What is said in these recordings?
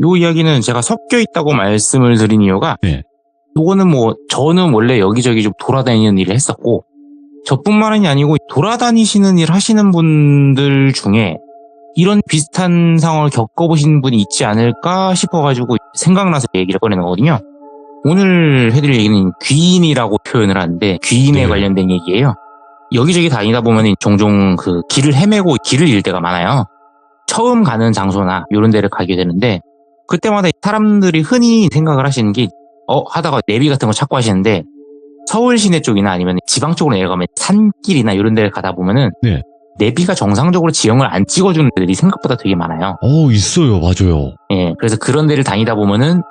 요 이야기는 제가 섞여 있다고 말씀을 드린 이유가 네. 요거는 뭐 저는 원래 여기저기 좀 돌아다니는 일을 했었고 저뿐만이 아니고 돌아다니시는 일 하시는 분들 중에 이런 비슷한 상황을 겪어보신 분이 있지 않을까 싶어가지고 생각나서 얘기를 꺼내는 거거든요. 오늘 해드릴 얘기는 귀인이라고 표현을 하는데 귀인에 네. 관련된 얘기예요. 여기저기 다니다 보면 종종 그 길을 헤매고 길을 잃을 때가 많아요. 처음 가는 장소나 이런 데를 가게 되는데 그때마다 사람들이 흔히 생각을 하시는 게 하다가 내비 같은 거 찾고 하시는데 서울 시내 쪽이나 아니면 지방 쪽으로 내려가면 산길이나 이런 데를 가다 보면은 네. 내비가 정상적으로 지형을 안 찍어주는 데들이 생각보다 되게 많아요. 있어요. 맞아요. 예, 그래서 그런 데를 다니다 보면은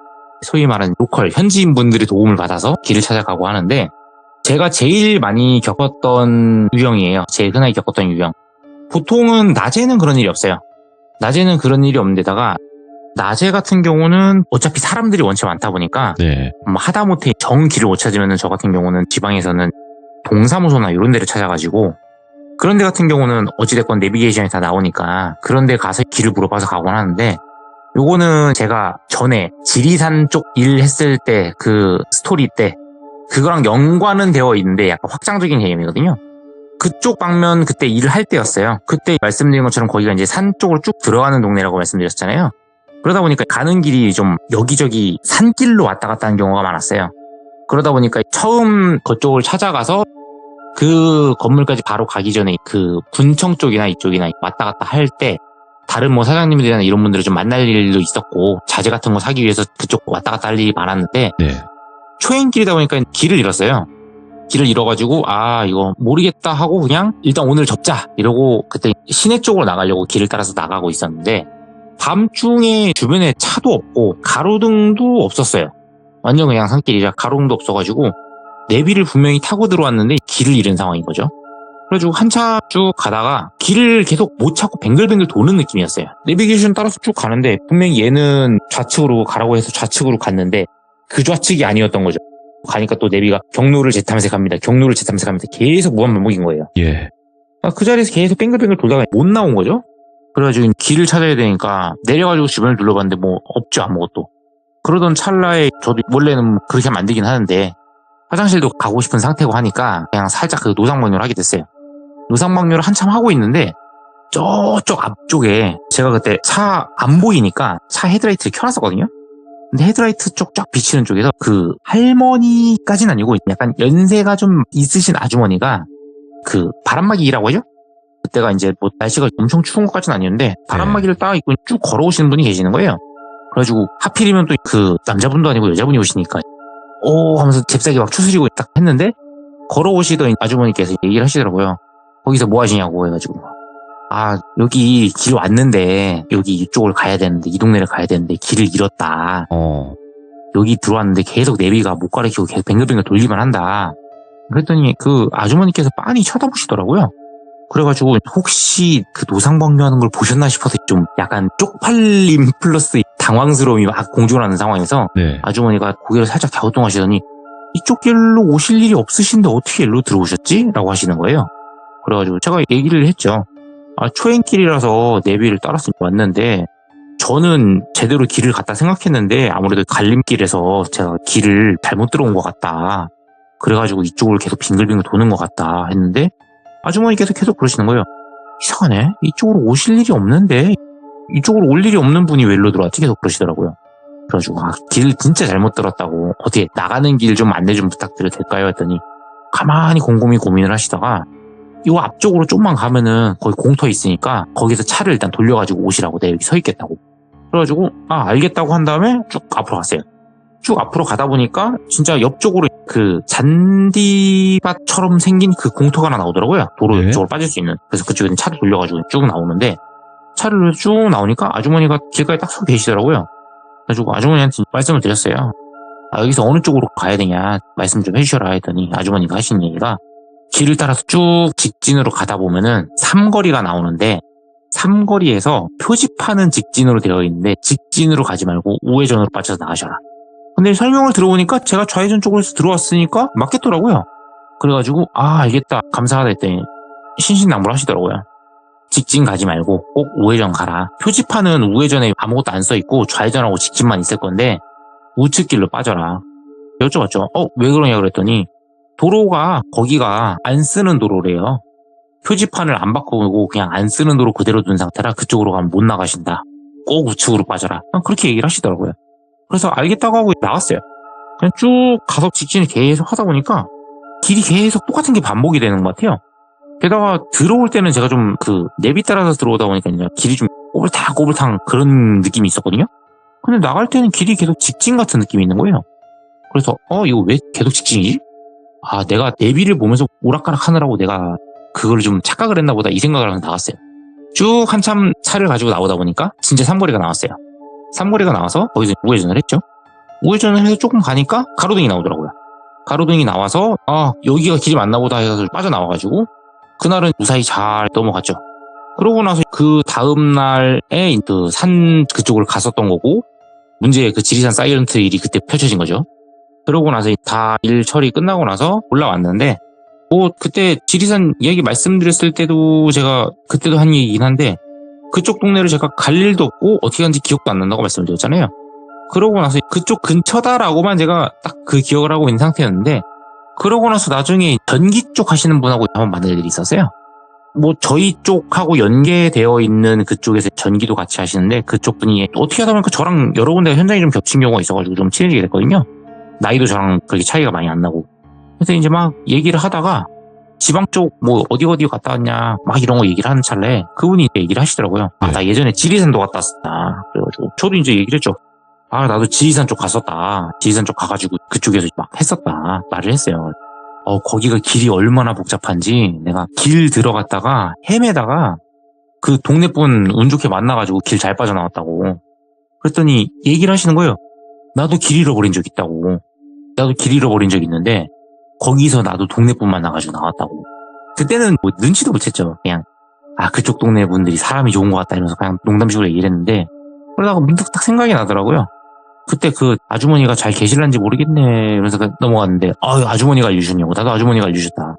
소위 말하는 로컬 현지인 분들의 도움을 받아서 길을 찾아가고 하는데 제가 제일 많이 겪었던 유형이에요. 제일 흔하게 겪었던 유형. 보통은 낮에는 그런 일이 없어요. 낮에는 그런 일이 없는데다가 낮에 같은 경우는 어차피 사람들이 원체 많다 보니까 네. 하다못해 정 길을 못 찾으면 저 같은 경우는 지방에서는 동사무소나 이런 데를 찾아가지고 그런 데 같은 경우는 어찌됐건 내비게이션이 다 나오니까 그런 데 가서 길을 물어봐서 가곤 하는데 요거는 제가 전에 지리산 쪽 일 했을 때 그 스토리 때 그거랑 연관은 되어 있는데 약간 확장적인 개념이거든요. 그쪽 방면 그때 일을 할 때였어요. 그때 말씀드린 것처럼 거기가 이제 산 쪽으로 쭉 들어가는 동네라고 말씀드렸잖아요. 그러다 보니까 가는 길이 좀 여기저기 산길로 왔다 갔다 하는 경우가 많았어요. 그러다 보니까 처음 그쪽을 찾아가서 그 건물까지 바로 가기 전에 그 군청 쪽이나 이쪽이나 왔다 갔다 할 때 다른 뭐 사장님들이나 이런 분들을 좀 만날 일도 있었고 자재 같은 거 사기 위해서 그쪽 왔다 갔다 할 일이 많았는데 네. 초행길이다 보니까 길을 잃었어요. 길을 잃어가지고 이거 모르겠다 하고 그냥 일단 오늘 접자 이러고 그때 시내 쪽으로 나가려고 길을 따라서 나가고 있었는데 밤중에 주변에 차도 없고 가로등도 없었어요. 완전 그냥 산길이라 가로등도 없어가지고 내비를 분명히 타고 들어왔는데 길을 잃은 상황인 거죠. 그래가지고 한참 쭉 가다가 길을 계속 못 찾고 뱅글뱅글 도는 느낌이었어요. 내비게이션 따라서 쭉 가는데 분명히 얘는 좌측으로 가라고 해서 좌측으로 갔는데 그 좌측이 아니었던 거죠. 가니까 또 내비가 경로를 재탐색합니다. 경로를 재탐색합니다. 계속 무한반복인 거예요. 예. 그 자리에서 계속 뱅글뱅글 돌다가 못 나온 거죠. 그래가지고 길을 찾아야 되니까 내려가지고 주변을 둘러봤는데 뭐 없죠, 아무것도. 그러던 찰나에 저도 원래는 그렇게 하면 안 되긴 하는데 화장실도 가고 싶은 상태고 하니까 그냥 살짝 그 노상방뇨를 하게 됐어요. 노상방뇨를 한참 하고 있는데 저쪽 앞쪽에 제가 그때 차 안 보이니까 차 헤드라이트를 켜놨었거든요. 근데 헤드라이트 쪽 쫙 비치는 쪽에서 그 할머니까지는 아니고 약간 연세가 좀 있으신 아주머니가 그 바람막이라고 하죠? 그때가 이제 뭐 날씨가 엄청 추운 것까지는 아니었는데 바람막이를 딱 입고 쭉 걸어오시는 분이 계시는 거예요. 그래가지고 하필이면 또 그 남자분도 아니고 여자분이 오시니까 하면서 잽싸게 막 추스리고 딱 했는데 걸어오시던 아주머니께서 얘기를 하시더라고요. 거기서 뭐 하시냐고 해가지고 여기 길 왔는데 여기 이쪽을 가야 되는데 이 동네를 가야 되는데 길을 잃었다. 여기 들어왔는데 계속 내비가 못 가리키고 계속 뱅글뱅글 돌기만 한다. 그랬더니 그 아주머니께서 빤히 쳐다보시더라고요. 그래가지고 혹시 그 노상방뇨하는 걸 보셨나 싶어서 좀 약간 쪽팔림 플러스 당황스러움이 막 공존하는 상황에서 네. 아주머니가 고개를 살짝 갸우뚱하시더니 이쪽 길로 오실 일이 없으신데 어떻게 일로 들어오셨지? 라고 하시는 거예요. 그래가지고 제가 얘기를 했죠. 초행길이라서 내비를 따라서 왔는데 저는 제대로 길을 갔다 생각했는데 아무래도 갈림길에서 제가 길을 잘못 들어온 것 같다. 그래가지고 이쪽을 계속 빙글빙글 도는 것 같다 했는데 아주머니께서 계속 그러시는 거예요. 이상하네. 이쪽으로 오실 일이 없는데 이쪽으로 올 일이 없는 분이 왜 일로 들어왔지? 계속 그러시더라고요. 그래가지고 길 진짜 잘못 들었다고 어떻게 나가는 길 좀 안내 좀 부탁드려도 될까요? 했더니 가만히 곰곰이 고민을 하시다가 이 앞쪽으로 좀만 가면은 거기 공터 있으니까 거기서 차를 일단 돌려가지고 오시라고 내가 여기 서 있겠다고. 그래가지고 알겠다고 한 다음에 쭉 앞으로 갔어요. 쭉 앞으로 가다 보니까 진짜 옆쪽으로 그 잔디밭처럼 생긴 그 공터가 하나 나오더라고요. 도로 옆쪽으로 빠질 수 있는. 그래서 그쪽에 차를 돌려가지고 쭉 나오는데 차를 쭉 나오니까 아주머니가 길가에 딱 서 계시더라고요. 그래가지고 아주머니한테 말씀을 드렸어요. 여기서 어느 쪽으로 가야 되냐 말씀 좀 해주셔라 했더니 아주머니가 하신 얘기가 길을 따라서 쭉 직진으로 가다 보면은 삼거리가 나오는데 삼거리에서 표지판은 직진으로 되어 있는데 직진으로 가지 말고 우회전으로 빠져서 나가셔라. 근데 설명을 들어보니까 제가 좌회전 쪽으로 들어왔으니까 맞겠더라고요. 그래가지고 알겠다 감사하다 했더니 신신당부를 하시더라고요. 직진 가지 말고 꼭 우회전 가라. 표지판은 우회전에 아무것도 안 써있고 좌회전하고 직진만 있을 건데 우측길로 빠져라. 여쭤봤죠. 왜 그러냐 그랬더니 도로가 거기가 안 쓰는 도로래요. 표지판을 안 바꾸고 그냥 안 쓰는 도로 그대로 둔 상태라 그쪽으로 가면 못 나가신다. 꼭 우측으로 빠져라. 그렇게 얘기를 하시더라고요. 그래서 알겠다고 하고 나왔어요. 그냥 쭉 가서 직진을 계속 하다 보니까 길이 계속 똑같은 게 반복이 되는 것 같아요. 게다가 들어올 때는 제가 좀 내비 따라서 들어오다 보니까 길이 좀 꼬불탕 그런 느낌이 있었거든요. 근데 나갈 때는 길이 계속 직진 같은 느낌이 있는 거예요. 그래서 이거 왜 계속 직진이지? 내가 내비를 보면서 오락가락 하느라고 내가 그걸 좀 착각을 했나 보다 이 생각을 하면서 나갔어요. 쭉 한참 차를 가지고 나오다 보니까 진짜 삼거리가 나왔어요. 삼거리가 나와서 거기서 우회전을 했죠. 우회전을 해서 조금 가니까 가로등이 나오더라고요. 가로등이 나와서 여기가 길이 맞나 보다 해서 빠져나와가지고 그날은 무사히 잘 넘어갔죠. 그러고 나서 그 다음날에 그 산 그쪽을 갔었던 거고 문제의 그 지리산 사이런트 일이 그때 펼쳐진 거죠. 그러고 나서 다 일 처리 끝나고 나서 올라왔는데 그때 지리산 이야기 말씀드렸을 때도 제가 그때도 한 얘기긴 한데 그쪽 동네를 제가 갈 일도 없고 어떻게 간지 기억도 안 난다고 말씀드렸잖아요. 그러고 나서 그쪽 근처다라고만 제가 딱 그 기억을 하고 있는 상태였는데 그러고 나서 나중에 전기 쪽 하시는 분하고 한번 만날 일이 있었어요. 저희 쪽하고 연계되어 있는 그쪽에서 전기도 같이 하시는데 그쪽 분이 어떻게 하다 보니까 저랑 여러 군데가 현장이 좀 겹친 경우가 있어가지고 좀 친해지게 됐거든요. 나이도 저랑 그렇게 차이가 많이 안 나고. 그래서 이제 막 얘기를 하다가 지방 쪽 어디 갔다 왔냐 막 이런 거 얘기를 하는 찰나에 그분이 얘기를 하시더라고요. 나 예전에 지리산도 갔다 왔었다. 그래가지고 저도 이제 얘기를 했죠. 나도 지리산 쪽 갔었다. 지리산 쪽 가가지고 그쪽에서 막 했었다. 말을 했어요. 거기가 길이 얼마나 복잡한지 내가 길 들어갔다가 헤매다가 그 동네 분 운 좋게 만나가지고 길 잘 빠져나왔다고. 그랬더니 얘기를 하시는 거예요. 나도 길 잃어버린 적 있다고. 나도 길 잃어버린 적 있는데 거기서 나도 동네 분 만나가지고 나왔다고. 그때는 눈치도 못했죠. 그냥 그쪽 동네 분들이 사람이 좋은 것 같다 이러면서 그냥 농담식으로 얘기를 했는데 그러다가 문득 딱 생각이 나더라고요. 그때 그 아주머니가 잘 계실란지 모르겠네 이러면서 넘어갔는데 아주머니가 알려주셨냐고. 나도 아주머니가 알려주셨다.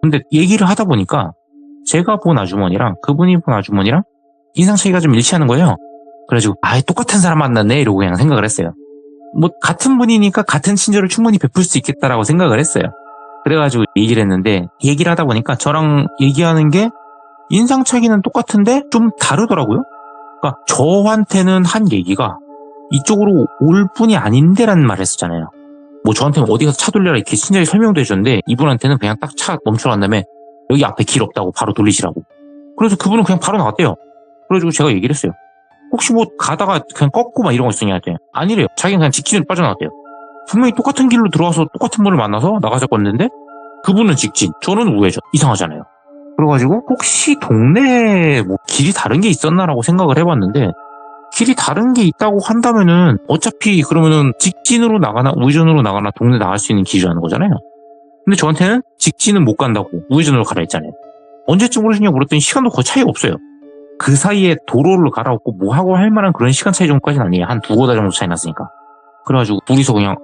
근데 얘기를 하다 보니까 제가 본 아주머니랑 그분이 본 아주머니랑 인상 차이가 좀 일치하는 거예요. 그래가지고 똑같은 사람 만났네 이러고 그냥 생각을 했어요. 같은 분이니까 같은 친절을 충분히 베풀 수 있겠다라고 생각을 했어요. 그래가지고 얘기를 했는데 얘기를 하다 보니까 저랑 얘기하는 게 인상 차이는 똑같은데 좀 다르더라고요. 그러니까 저한테는 한 얘기가 이쪽으로 올 분이 아닌데라는 말을 했었잖아요. 저한테는 어디 가서 차 돌려라 이렇게 친절히 설명도 해줬는데 이분한테는 그냥 딱 차 멈춰간 다음에 여기 앞에 길 없다고 바로 돌리시라고. 그래서 그분은 그냥 바로 나갔대요. 그래가지고 제가 얘기를 했어요. 혹시 가다가 그냥 꺾고 막 이런 거 있었냐 했더니 아니래요. 자기는 그냥 직진으로 빠져나갔대요. 분명히 똑같은 길로 들어와서 똑같은 분을 만나서 나가셨었는데 그분은 직진, 저는 우회전. 이상하잖아요. 그래가지고 혹시 동네에 길이 다른 게 있었나라고 생각을 해봤는데 길이 다른 게 있다고 한다면은 어차피 그러면은 직진으로 나가나 우회전으로 나가나 동네 나갈 수 있는 길이라는 거잖아요. 근데 저한테는 직진은 못 간다고 우회전으로 가라 했잖아요. 언제쯤 그러시냐고 물었더니 시간도 거의 차이가 없어요. 그 사이에 도로를 갈아엎고 하고 할 만한 그런 시간 차이 정도까지는 아니에요. 한 2-5달 정도 차이 났으니까. 그래가지고 둘이서 그냥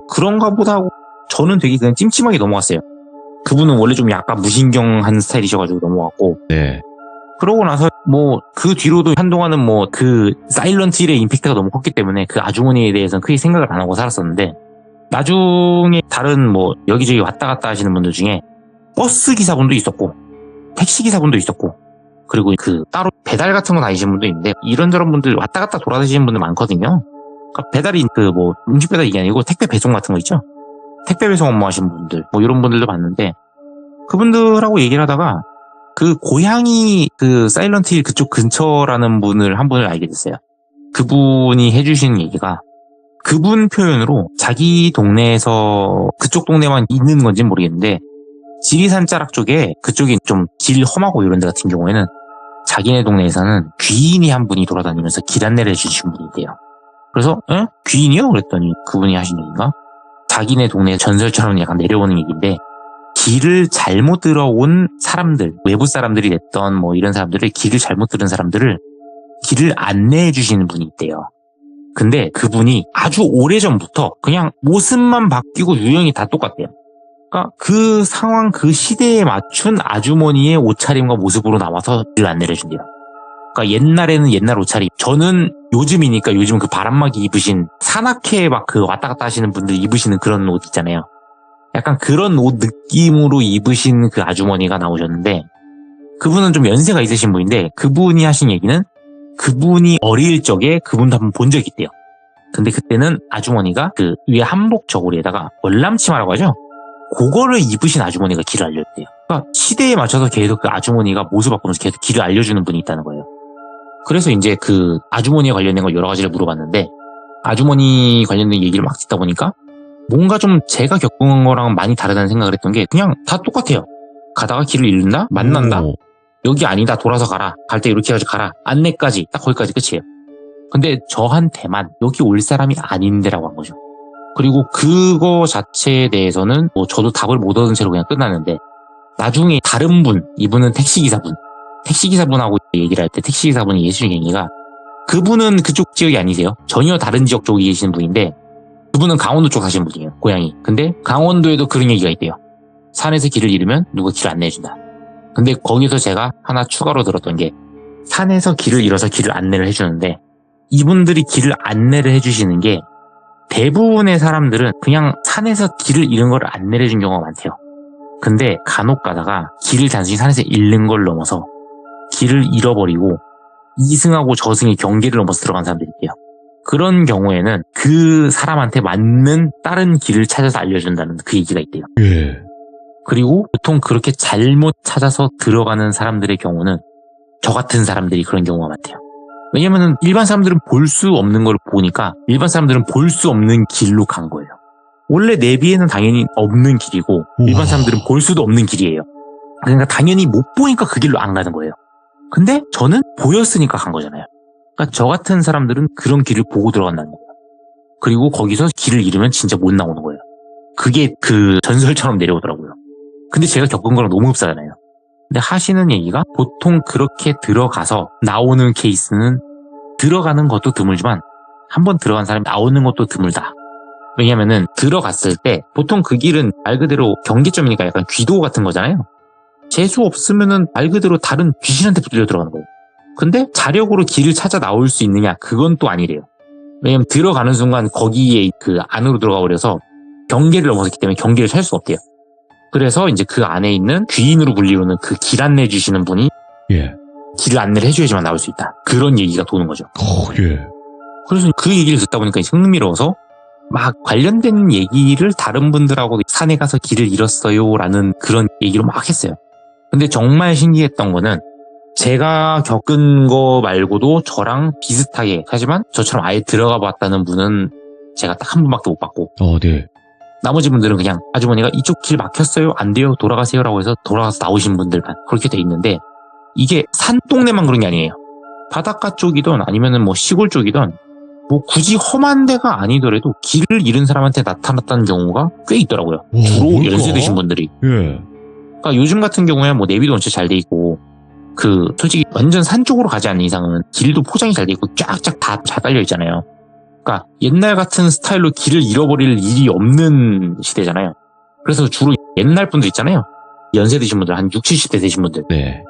그런가 보다 하고 저는 되게 그냥 찜찜하게 넘어갔어요. 그분은 원래 좀 약간 무신경한 스타일이셔가지고 넘어갔고. 네. 그러고 나서 그 뒤로도 한동안은 그 사일런트 힐의 임팩트가 너무 컸기 때문에 그 아주머니에 대해서는 크게 생각을 안 하고 살았었는데 나중에 다른 여기저기 왔다 갔다 하시는 분들 중에 버스 기사분도 있었고 택시 기사분도 있었고 그리고 따로 배달 같은 거 다니시는 분도 있는데 이런저런 분들 왔다 갔다 돌아다니시는 분들 많거든요. 그러니까 배달이 음식 배달 이게 아니고 택배 배송 같은 거 있죠. 택배 배송 업무 하시는 분들 이런 분들도 봤는데 그분들하고 얘기를 하다가 그 고향이 사일런트 힐 그쪽 근처라는 한 분을 알게 됐어요. 그분이 해주신 얘기가 그분 표현으로 자기 동네에서 그쪽 동네만 있는 건지는 모르겠는데 지리산 자락 쪽에 그쪽이 좀 길 험하고 이런 데 같은 경우에는 자기네 동네에서는 귀인이 한 분이 돌아다니면서 길 안내를 해주신 분이 있대요. 그래서 귀인이요? 그랬더니 그분이 하신 얘기가 자기네 동네 전설처럼 약간 내려오는 얘기인데 길을 잘못 들어온 사람들, 외부 사람들이 됐던 이런 사람들을 길을 잘못 들은 사람들을 길을 안내해 주시는 분이 있대요. 근데 그분이 아주 오래전부터 그냥 모습만 바뀌고 유형이 다 똑같대요. 그러니까 그 상황, 그 시대에 맞춘 아주머니의 옷차림과 모습으로 나와서 길을 안 내려준대요. 그러니까 옛날에는 옛날 옷차림. 저는 요즘이니까 요즘 그 바람막이 입으신 산악회 막 그 왔다 갔다 하시는 분들 입으시는 그런 옷 있잖아요. 약간 그런 옷 느낌으로 입으신 그 아주머니가 나오셨는데, 그분은 좀 연세가 있으신 분인데, 그분이 하신 얘기는 그분이 어릴 적에 그분도 한번 본 적이 있대요. 근데 그때는 아주머니가 그 위에 한복 저고리에다가 월남치마라고 하죠? 그거를 입으신 아주머니가 길을 알려줬대요. 그러니까 시대에 맞춰서 계속 그 아주머니가 모습 바꾸면서 계속 길을 알려주는 분이 있다는 거예요. 그래서 이제 그 아주머니에 관련된 걸 여러 가지를 물어봤는데, 아주머니 관련된 얘기를 막 듣다 보니까 뭔가 좀 제가 겪은 거랑 많이 다르다는 생각을 했던 게, 그냥 다 똑같아요. 가다가 길을 잃는다? 만난다? 여기 아니다, 돌아서 가라. 갈 때 이렇게 해가지고 가라. 안내까지, 딱 거기까지 끝이에요. 근데 저한테만 여기 올 사람이 아닌데라고 한 거죠. 그리고 그거 자체에 대해서는 뭐 저도 답을 못 얻은 채로 그냥 끝났는데, 나중에 다른 분, 이분은 택시기사분하고 얘기를 할 때 택시기사분이 예수님 얘기가, 그분은 그쪽 지역이 아니세요. 전혀 다른 지역 쪽에 계시는 분인데, 그분은 강원도 쪽 사시는 분이에요, 고향이. 근데 강원도에도 그런 얘기가 있대요. 산에서 길을 잃으면 누가 길을 안내해준다. 근데 거기서 제가 하나 추가로 들었던 게, 산에서 길을 잃어서 길을 안내를 해주는데, 이분들이 길을 안내를 해주시는 게 대부분의 사람들은 그냥 산에서 길을 잃은 걸 안내를 해준 경우가 많대요. 근데 간혹 가다가 길을 단순히 산에서 잃는 걸 넘어서 길을 잃어버리고 이승하고 저승의 경계를 넘어서 들어간 사람들이 있대요. 그런 경우에는 그 사람한테 맞는 다른 길을 찾아서 알려준다는 그 얘기가 있대요. 예. 그리고 보통 그렇게 잘못 찾아서 들어가는 사람들의 경우는 저 같은 사람들이 그런 경우가 많대요. 왜냐면은 일반 사람들은 볼 수 없는 걸 보니까 일반 사람들은 볼 수 없는 길로 간 거예요. 원래 내비에는 당연히 없는 길이고 일반 사람들은 볼 수도 없는 길이에요. 그러니까 당연히 못 보니까 그 길로 안 가는 거예요. 근데 저는 보였으니까 간 거잖아요. 그러니까 저 같은 사람들은 그런 길을 보고 들어간다는 거예요. 그리고 거기서 길을 잃으면 진짜 못 나오는 거예요. 그게 그 전설처럼 내려오더라고요. 근데 제가 겪은 거랑 너무 흡사하잖아요. 근데 하시는 얘기가 보통 그렇게 들어가서 나오는 케이스는 들어가는 것도 드물지만 한번 들어간 사람이 나오는 것도 드물다. 왜냐면은 들어갔을 때 보통 그 길은 말 그대로 경계점이니까 약간 귀도 같은 거잖아요. 재수 없으면은 말 그대로 다른 귀신한테 붙들려 들어가는 거예요. 근데 자력으로 길을 찾아 나올 수 있느냐? 그건 또 아니래요. 왜냐면 들어가는 순간 거기에 그 안으로 들어가 버려서 경계를 넘어섰기 때문에 경계를 찾을 수가 없대요. 그래서 이제 그 안에 있는 귀인으로 불리우는 그 길 안내 주시는 분이 예. 길 안내를 해줘야지만 나올 수 있다. 그런 얘기가 도는 거죠. 예. 그래서 그 얘기를 듣다 보니까 흥미로워서 막 관련된 얘기를 다른 분들하고 산에 가서 길을 잃었어요 라는 그런 얘기로 막 했어요. 근데 정말 신기했던 거는 제가 겪은 거 말고도 저랑 비슷하게, 하지만 저처럼 아예 들어가 봤다는 분은 제가 딱 한 분밖에 못 봤고, 네. 나머지 분들은 그냥 아주머니가 이쪽 길 막혔어요, 안 돼요, 돌아가세요 라고 해서 돌아가서 나오신 분들만 그렇게 돼 있는데, 이게 산동네만 그런 게 아니에요. 바닷가 쪽이든 아니면은 뭐 시골 쪽이든 뭐 굳이 험한 데가 아니더라도 길을 잃은 사람한테 나타났다는 경우가 꽤 있더라고요. 주로 뭘까? 연세 드신 분들이. 예. 그러니까 요즘 같은 경우에 뭐 내비도 엄청 잘 돼 있고, 그 솔직히 완전 산 쪽으로 가지 않는 이상은 길도 포장이 잘 돼 있고 쫙쫙 다 잘 깔려 있잖아요. 그러니까 옛날 같은 스타일로 길을 잃어버릴 일이 없는 시대잖아요. 그래서 주로 옛날 분들 있잖아요. 연세 드신 분들, 한 60, 70대 되신 분들. 네.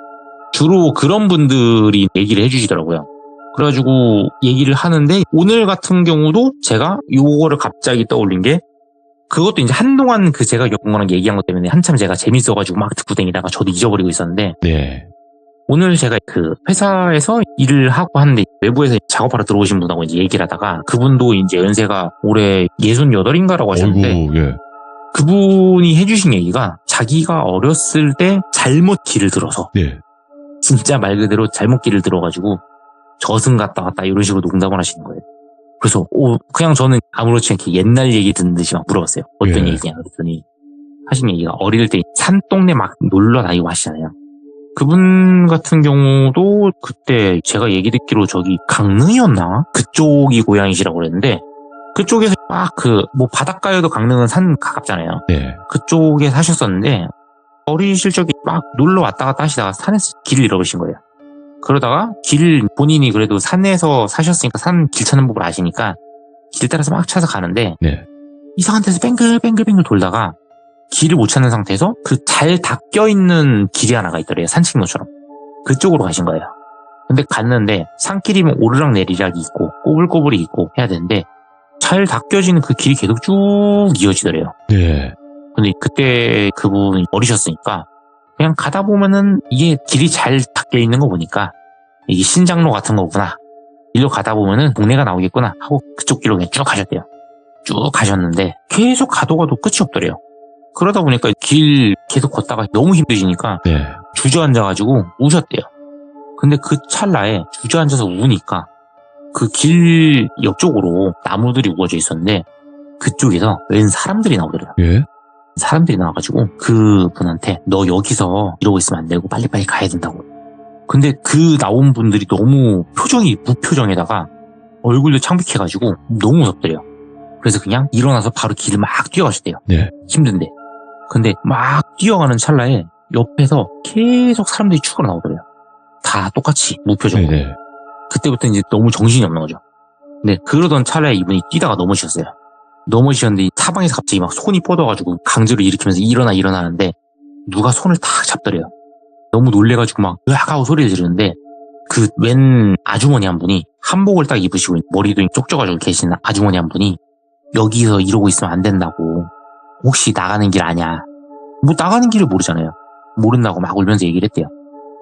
주로 그런 분들이 얘기를 해주시더라고요. 그래가지고 얘기를 하는데, 오늘 같은 경우도 제가 요거를 갑자기 떠올린 게, 그것도 이제 한동안 그 제가 겪은 거랑 얘기한 것 때문에 한참 제가 재밌어가지고 막 듣고 다니다가 저도 잊어버리고 있었는데, 네. 오늘 제가 그 회사에서 일을 하고 하는데 외부에서 작업하러 들어오신 분하고 이제 얘기를 하다가, 그분도 이제 연세가 올해 68인가라고 하셨는데, 아이고, 예. 그분이 해주신 얘기가 자기가 어렸을 때 잘못 길을 들어서, 네. 진짜 말 그대로 잘못 길을 들어가지고 저승 갔다 왔다 이런 식으로 농담을 하시는 거예요. 그래서 그냥 저는 아무렇지 않게 옛날 얘기 듣는 듯이 막 물어봤어요. 어떤 예. 얘기냐 그랬더니 하신 얘기가 어릴 때 산동네 막 놀러 다니고 하시잖아요. 그분 같은 경우도 그때 제가 얘기 듣기로 저기 강릉이었나? 그쪽이 고향이시라고 그랬는데, 그쪽에서 막 뭐 바닷가여도 강릉은 산 가깝잖아요. 네. 그쪽에 사셨었는데 어리실 적에 막 놀러 왔다 갔다 하시다가 산에서 길을 잃어버리신 거예요. 그러다가 본인이 그래도 산에서 사셨으니까 산 길 찾는 법을 아시니까 길 따라서 막 찾아 가는데, 네. 이상한 데서 뱅글뱅글 돌다가 길을 못 찾는 상태에서 그 잘 닦여있는 길이 하나가 있더래요. 산책로처럼. 그쪽으로 가신 거예요. 근데 갔는데 산길이면 오르락 내리락이 있고 꼬불꼬불이 있고 해야 되는데 잘 닦여지는 그 길이 계속 쭉 이어지더래요. 네. 근데 그때 그분이 어리셨으니까 그냥 가다 보면은 이게 길이 잘 닦여있는 거 보니까 이게 신장로 같은 거구나. 일로 가다 보면은 동네가 나오겠구나 하고 그쪽 길로 그냥 쭉 가셨대요. 쭉 가셨는데 계속 가도 끝이 없더래요. 그러다 보니까 길 계속 걷다가 너무 힘드시니까 네. 주저앉아가지고 우셨대요. 근데 그 찰나에 주저앉아서 우니까 그 길 옆쪽으로 나무들이 우거져 있었는데 그쪽에서 웬 사람들이 나오더래요. 예? 사람들이 나와가지고 그분한테 너 여기서 이러고 있으면 안 되고 빨리빨리 가야 된다고. 근데 그 나온 분들이 너무 표정이 무표정에다가 얼굴도 창백해가지고 너무 무섭더래요. 그래서 그냥 일어나서 바로 길을 막 뛰어가셨대요. 네. 힘든데. 근데 막 뛰어가는 찰나에 옆에서 계속 사람들이 추가로 나오더래요. 다 똑같이 무표정으로. 네네. 그때부터 이제 너무 정신이 없는 거죠. 근데 그러던 찰나에 이분이 뛰다가 넘어지셨어요. 넘어지셨는데 사방에서 갑자기 막 손이 뻗어가지고 강제로 일으키면서 일어나는데 누가 손을 탁 잡더래요. 너무 놀래가지고 막 으악 하고 소리를 지르는데 그 웬 아주머니 한 분이 한복을 딱 입으시고 머리도 쪽져가지고 계신 아주머니 한 분이 여기서 이러고 있으면 안 된다고. 혹시 나가는 길 아냐? 뭐 나가는 길을 모르잖아요. 모른다고 막 울면서 얘기를 했대요.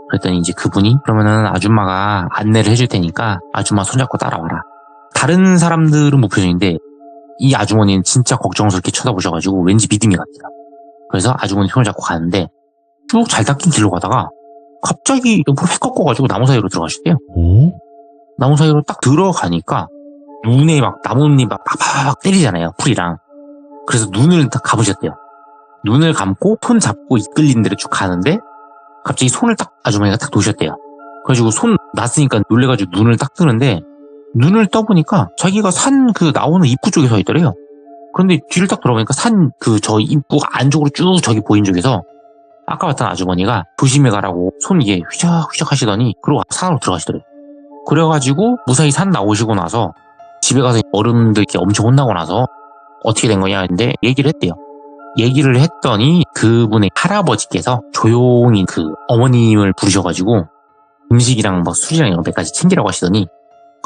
그랬더니 이제 그분이 그러면은 아줌마가 안내를 해줄 테니까 아줌마 손잡고 따라와라. 다른 사람들은 무표정인데 이 아주머니는 진짜 걱정스럽게 쳐다보셔가지고 왠지 믿음이 갔대요. 그래서 아주머니 손을 잡고 가는데 쭉 잘 닦인 길로 가다가 갑자기 옆으로 획 꺾어가지고 나무 사이로 들어가셨대요. 오? 나무 사이로 딱 들어가니까 눈에 막 나뭇잎 막 팍팍 때리잖아요. 풀이랑. 그래서 눈을 딱 감으셨대요. 눈을 감고 손 잡고 이끌린 대로 쭉 가는데 갑자기 손을 딱 아주머니가 딱 놓으셨대요. 그래가지고 손 놨으니까 놀래가지고 눈을 딱 뜨는데 눈을 떠보니까 자기가 산 그 나오는 입구 쪽에 서 있더래요. 그런데 뒤를 딱 돌아보니까 산 그 저 입구 안쪽으로 쭉 저기 보인 쪽에서 아까 봤던 아주머니가 조심해 가라고 손 이게 휘적휘적 하시더니 그러고 산으로 들어가시더래요. 그래가지고 무사히 산 나오시고 나서 집에 가서 어른들께 엄청 혼나고 나서 어떻게 된 거냐 했는데 얘기를 했대요. 얘기를 했더니 그분의 할아버지께서 조용히 그 어머님을 부르셔가지고 음식이랑 막 술이랑 이런 몇 가지 챙기라고 하시더니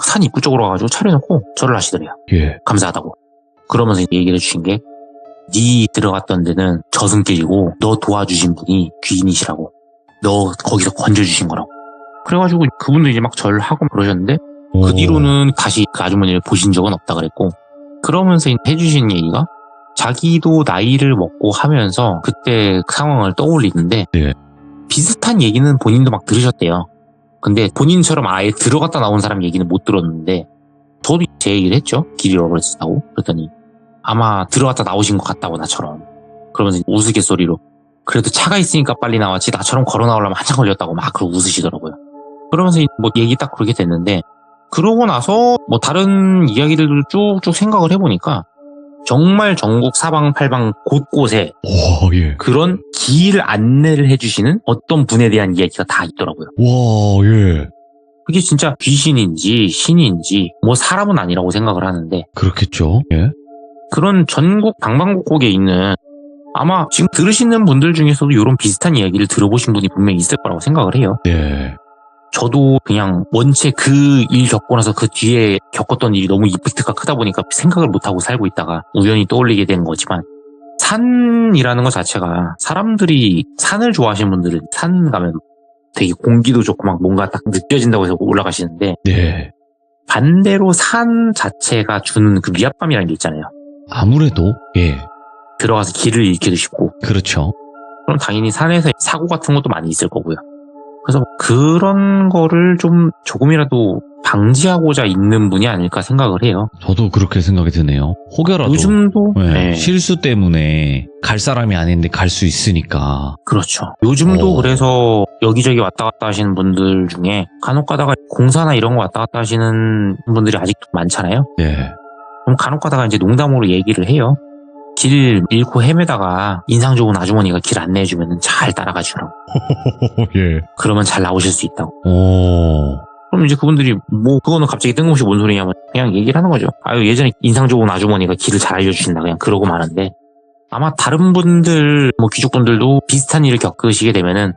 산 입구 쪽으로 가가지고 차려놓고 절을 하시더래요. 예. 감사하다고. 그러면서 얘기를 해주신 게 네 들어갔던 데는 저승길이고 너 도와주신 분이 귀인이시라고. 너 거기서 건져주신 거라고. 그래가지고 그분도 이제 막 절하고 그러셨는데 그 뒤로는 다시 그 아주머니를 보신 적은 없다 그랬고 그러면서 해주신 얘기가 자기도 나이를 먹고 하면서 그때 그 상황을 떠올리는데 네. 비슷한 얘기는 본인도 막 들으셨대요. 근데 본인처럼 아예 들어갔다 나온 사람 얘기는 못 들었는데 저도 제 얘기를 했죠. 길이 잃어버렸다고. 그랬더니 아마 들어갔다 나오신 것 같다고 나처럼. 그러면서 우스갯소리로 그래도 차가 있으니까 빨리 나왔지 나처럼 걸어 나오려면 한참 걸렸다고 막 그러고 웃으시더라고요. 그러면서 뭐 얘기 딱 그렇게 됐는데 그러고 나서 뭐 다른 이야기들도 쭉쭉 생각을 해보니까 정말 전국 사방팔방 곳곳에 와, 예. 그런 길 안내를 해주시는 어떤 분에 대한 이야기가 다 있더라고요. 와, 예. 그게 진짜 귀신인지 신인지 뭐 사람은 아니라고 생각을 하는데 그렇겠죠. 예. 그런 전국 방방곡곡에 있는 아마 지금 들으시는 분들 중에서도 이런 비슷한 이야기를 들어보신 분이 분명히 있을 거라고 생각을 해요. 네. 저도 그냥 원체 그 일 겪고 나서 그 뒤에 겪었던 일이 너무 이펙트가 크다 보니까 생각을 못하고 살고 있다가 우연히 떠올리게 된 거지만 산이라는 것 자체가 사람들이 산을 좋아하시는 분들은 산 가면 되게 공기도 좋고 막 뭔가 딱 느껴진다고 해서 올라가시는데 네. 반대로 산 자체가 주는 그 위압감이라는 게 있잖아요. 아무래도, 예. 들어가서 길을 잃기도 쉽고 그렇죠. 그럼 당연히 산에서 사고 같은 것도 많이 있을 거고요. 그래서 그런 거를 좀 조금이라도 방지하고자 있는 분이 아닐까 생각을 해요. 저도 그렇게 생각이 드네요. 혹여라도 요즘도 네, 네. 실수 때문에 갈 사람이 아닌데 갈 수 있으니까. 그렇죠. 요즘도 그래서 여기저기 왔다 갔다 하시는 분들 중에 간혹 가다가 공사나 이런 거 왔다 갔다 하시는 분들이 아직도 많잖아요. 네. 그럼 간혹 가다가 이제 농담으로 얘기를 해요. 길 잃고 헤매다가 인상 좋은 아주머니가 길 안내해주면 잘 따라가 주라고. 예. 그러면 잘 나오실 수 있다고. 오. 그럼 이제 그분들이 뭐 그거는 갑자기 뜬금없이 뭔 소리냐면 그냥 얘기를 하는 거죠. 아유 예전에 인상 좋은 아주머니가 길을 잘 알려주신다 그냥 그러고 마는데 아마 다른 분들, 뭐 귀족분들도 비슷한 일을 겪으시게 되면은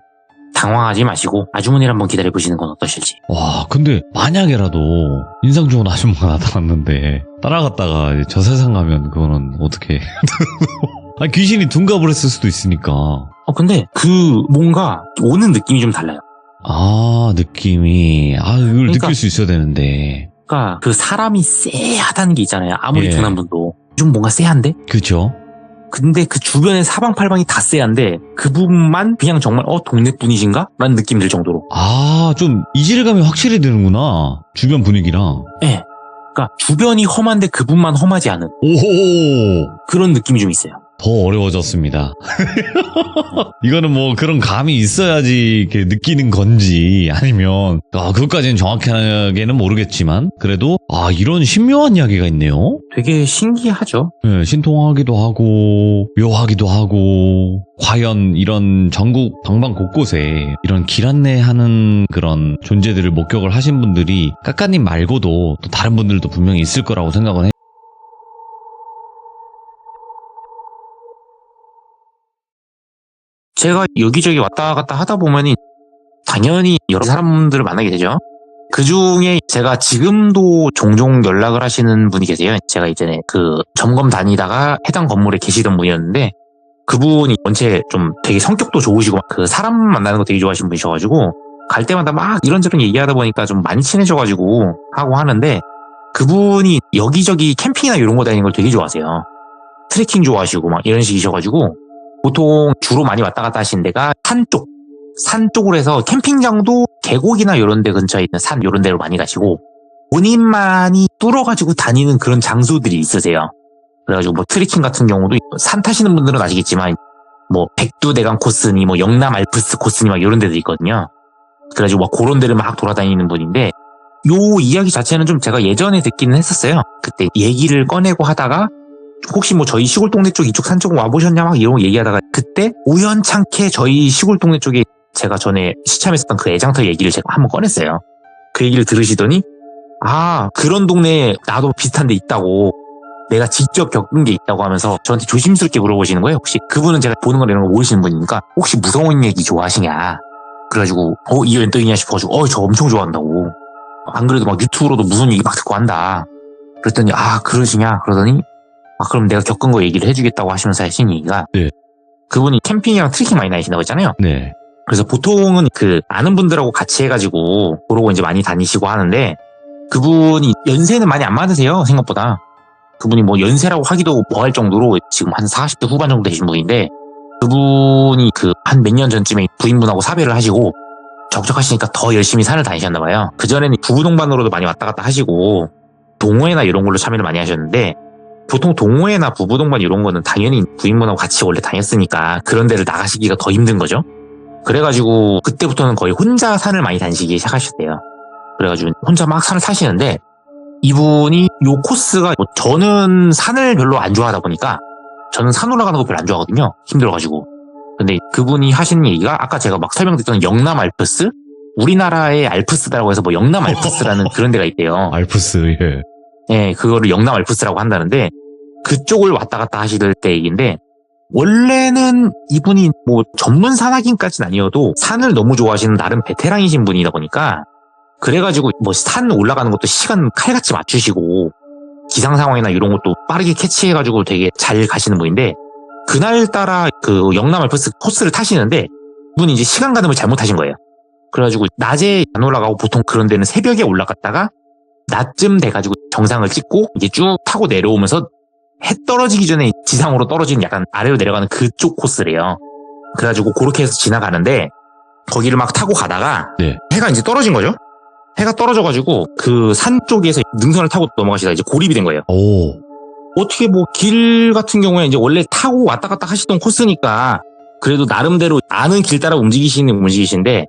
당황하지 마시고 아주머니를 한번 기다려보시는 건 어떠실지. 와, 근데 만약에라도 인상 좋은 아줌마가 나타났는데 따라갔다가 이제 저 세상 가면 그거는 어떻게? 아, 귀신이 둔갑을 했을 수도 있으니까. 근데 그 뭔가 오는 느낌이 좀 달라요. 아, 느낌이. 아, 이걸 그러니까- 느낄 수 있어야 되는데. 그러니까 그 사람이 쎄하다는 게 있잖아요. 아무리 예. 둔한 분도 좀 뭔가 쎄한데? 그쵸? 근데 그 주변에 사방팔방이 다 쎄한데 그분만 그냥 정말 동네 분이신가? 라는 느낌 들 정도로. 아, 좀 이질감이 확실히 드는구나. 주변 분위기랑. 예. 그러니까 주변이 험한데 그분만 험하지 않은 오호! 그런 느낌이 좀 있어요. 더 어려워졌습니다. 이거는 뭐 그런 감이 있어야지 이렇게 느끼는 건지 아니면 그것까지는 정확하게는 모르겠지만 그래도 이런 신묘한 이야기가 있네요. 되게 신기하죠. 네, 신통하기도 하고 묘하기도 하고 과연 이런 전국 방방 곳곳에 이런 길 안내하는 그런 존재들을 목격을 하신 분들이 까까님 말고도 또 다른 분들도 분명히 있을 거라고 생각은 해요. 제가 여기저기 왔다 갔다 하다 보면은 당연히 여러 사람들을 만나게 되죠. 그 중에 제가 지금도 종종 연락을 하시는 분이 계세요. 제가 이전에 그 점검 다니다가 해당 건물에 계시던 분이었는데 그분이 원체 좀 되게 성격도 좋으시고 그 사람 만나는 거 되게 좋아하시는 분이셔가지고 갈 때마다 막 이런저런 얘기하다 보니까 좀 많이 친해져가지고 하고 하는데 그분이 여기저기 캠핑이나 이런 거 다니는 걸 되게 좋아하세요. 트레킹 좋아하시고 막 이런 식이셔가지고 보통 주로 많이 왔다 갔다 하시는 데가 산 쪽으로 해서 캠핑장도 계곡이나 이런 데 근처에 있는 산 이런 데로 많이 가시고 본인만이 뚫어가지고 다니는 그런 장소들이 있으세요. 그래가지고 뭐 트레킹 같은 경우도 산 타시는 분들은 아시겠지만 뭐 백두대간 코스니 뭐 영남 알프스 코스니 막 이런 데도 있거든요. 그래가지고 막 그런 데를 막 돌아다니는 분인데 요 이야기 자체는 좀 제가 예전에 듣기는 했었어요. 그때 얘기를 꺼내고 하다가 혹시 뭐 저희 시골 동네 쪽 이쪽 산 쪽 와보셨냐 막 이런 거 얘기하다가 그때 우연찮게 저희 시골 동네 쪽에 제가 전에 시참했었던 그 애장터 얘기를 제가 한번 꺼냈어요. 그 얘기를 들으시더니 그런 동네에 나도 비슷한 데 있다고 내가 직접 겪은 게 있다고 하면서 저한테 조심스럽게 물어보시는 거예요. 혹시 그분은 제가 보는 거 이런 거 모르시는 분이니까 혹시 무서운 얘기 좋아하시냐. 그래가지고 이게 웬 떡이냐 싶어가지고 저 엄청 좋아한다고. 안 그래도 막 유튜브로도 무슨 얘기 막 듣고 한다. 그랬더니 그러시냐 그러더니 그럼 내가 겪은 거 얘기를 해주겠다고 하시면서 하신 얘기가 네. 그분이 캠핑이랑 트레킹 많이 다니신다고 했잖아요. 네. 그래서 보통은 그 아는 분들하고 같이 해가지고 그러고 이제 많이 다니시고 하는데 그분이 연세는 많이 안 많으세요. 생각보다. 그분이 뭐 연세라고 하기도 뭐할 정도로 지금 한 40대 후반 정도 되신 분인데 그분이 그 한 몇 년 전쯤에 부인분하고 사별을 하시고 적적하시니까 더 열심히 산을 다니셨나 봐요. 그전에는 부부 동반으로도 많이 왔다 갔다 하시고 동호회나 이런 걸로 참여를 많이 하셨는데 보통 동호회나 부부 동반 이런 거는 당연히 부인분하고 같이 원래 다녔으니까 그런 데를 나가시기가 더 힘든 거죠. 그래가지고 그때부터는 거의 혼자 산을 많이 다니시기 시작하셨대요. 그래가지고 혼자 막 산을 타시는데 이분이 요 코스가 저는 산을 별로 안 좋아하다 보니까 저는 산 올라가는 거 별로 안 좋아하거든요. 힘들어가지고. 근데 그분이 하시는 얘기가 아까 제가 막 설명드렸던 영남 알프스? 우리나라의 알프스라고 해서 뭐 영남 알프스라는 그런 데가 있대요. 알프스, 예. 예, 그거를 영남 알프스라고 한다는데 그쪽을 왔다 갔다 하실 때 얘기인데 원래는 이분이 뭐 전문 산악인까지는 아니어도 산을 너무 좋아하시는 나름 베테랑이신 분이다 보니까 그래가지고 뭐 산 올라가는 것도 시간 칼같이 맞추시고 기상 상황이나 이런 것도 빠르게 캐치해가지고 되게 잘 가시는 분인데 그날따라 그 영남 알프스 코스를 타시는데 이분이 이제 시간 가늠을 잘못하신 거예요. 그래가지고 낮에 안 올라가고 보통 그런 데는 새벽에 올라갔다가 낮쯤 돼가지고 정상을 찍고 이제 쭉 타고 내려오면서 해 떨어지기 전에 지상으로 떨어지는 약간 아래로 내려가는 그쪽 코스래요. 그래가지고 그렇게 해서 지나가는데 거기를 막 타고 가다가 네. 해가 이제 떨어진 거죠. 해가 떨어져가지고 그 산 쪽에서 능선을 타고 넘어가시다가 이제 고립이 된 거예요. 오. 어떻게 뭐 길 같은 경우에 이제 원래 타고 왔다 갔다 하시던 코스니까 그래도 나름대로 아는 길 따라 움직이시는데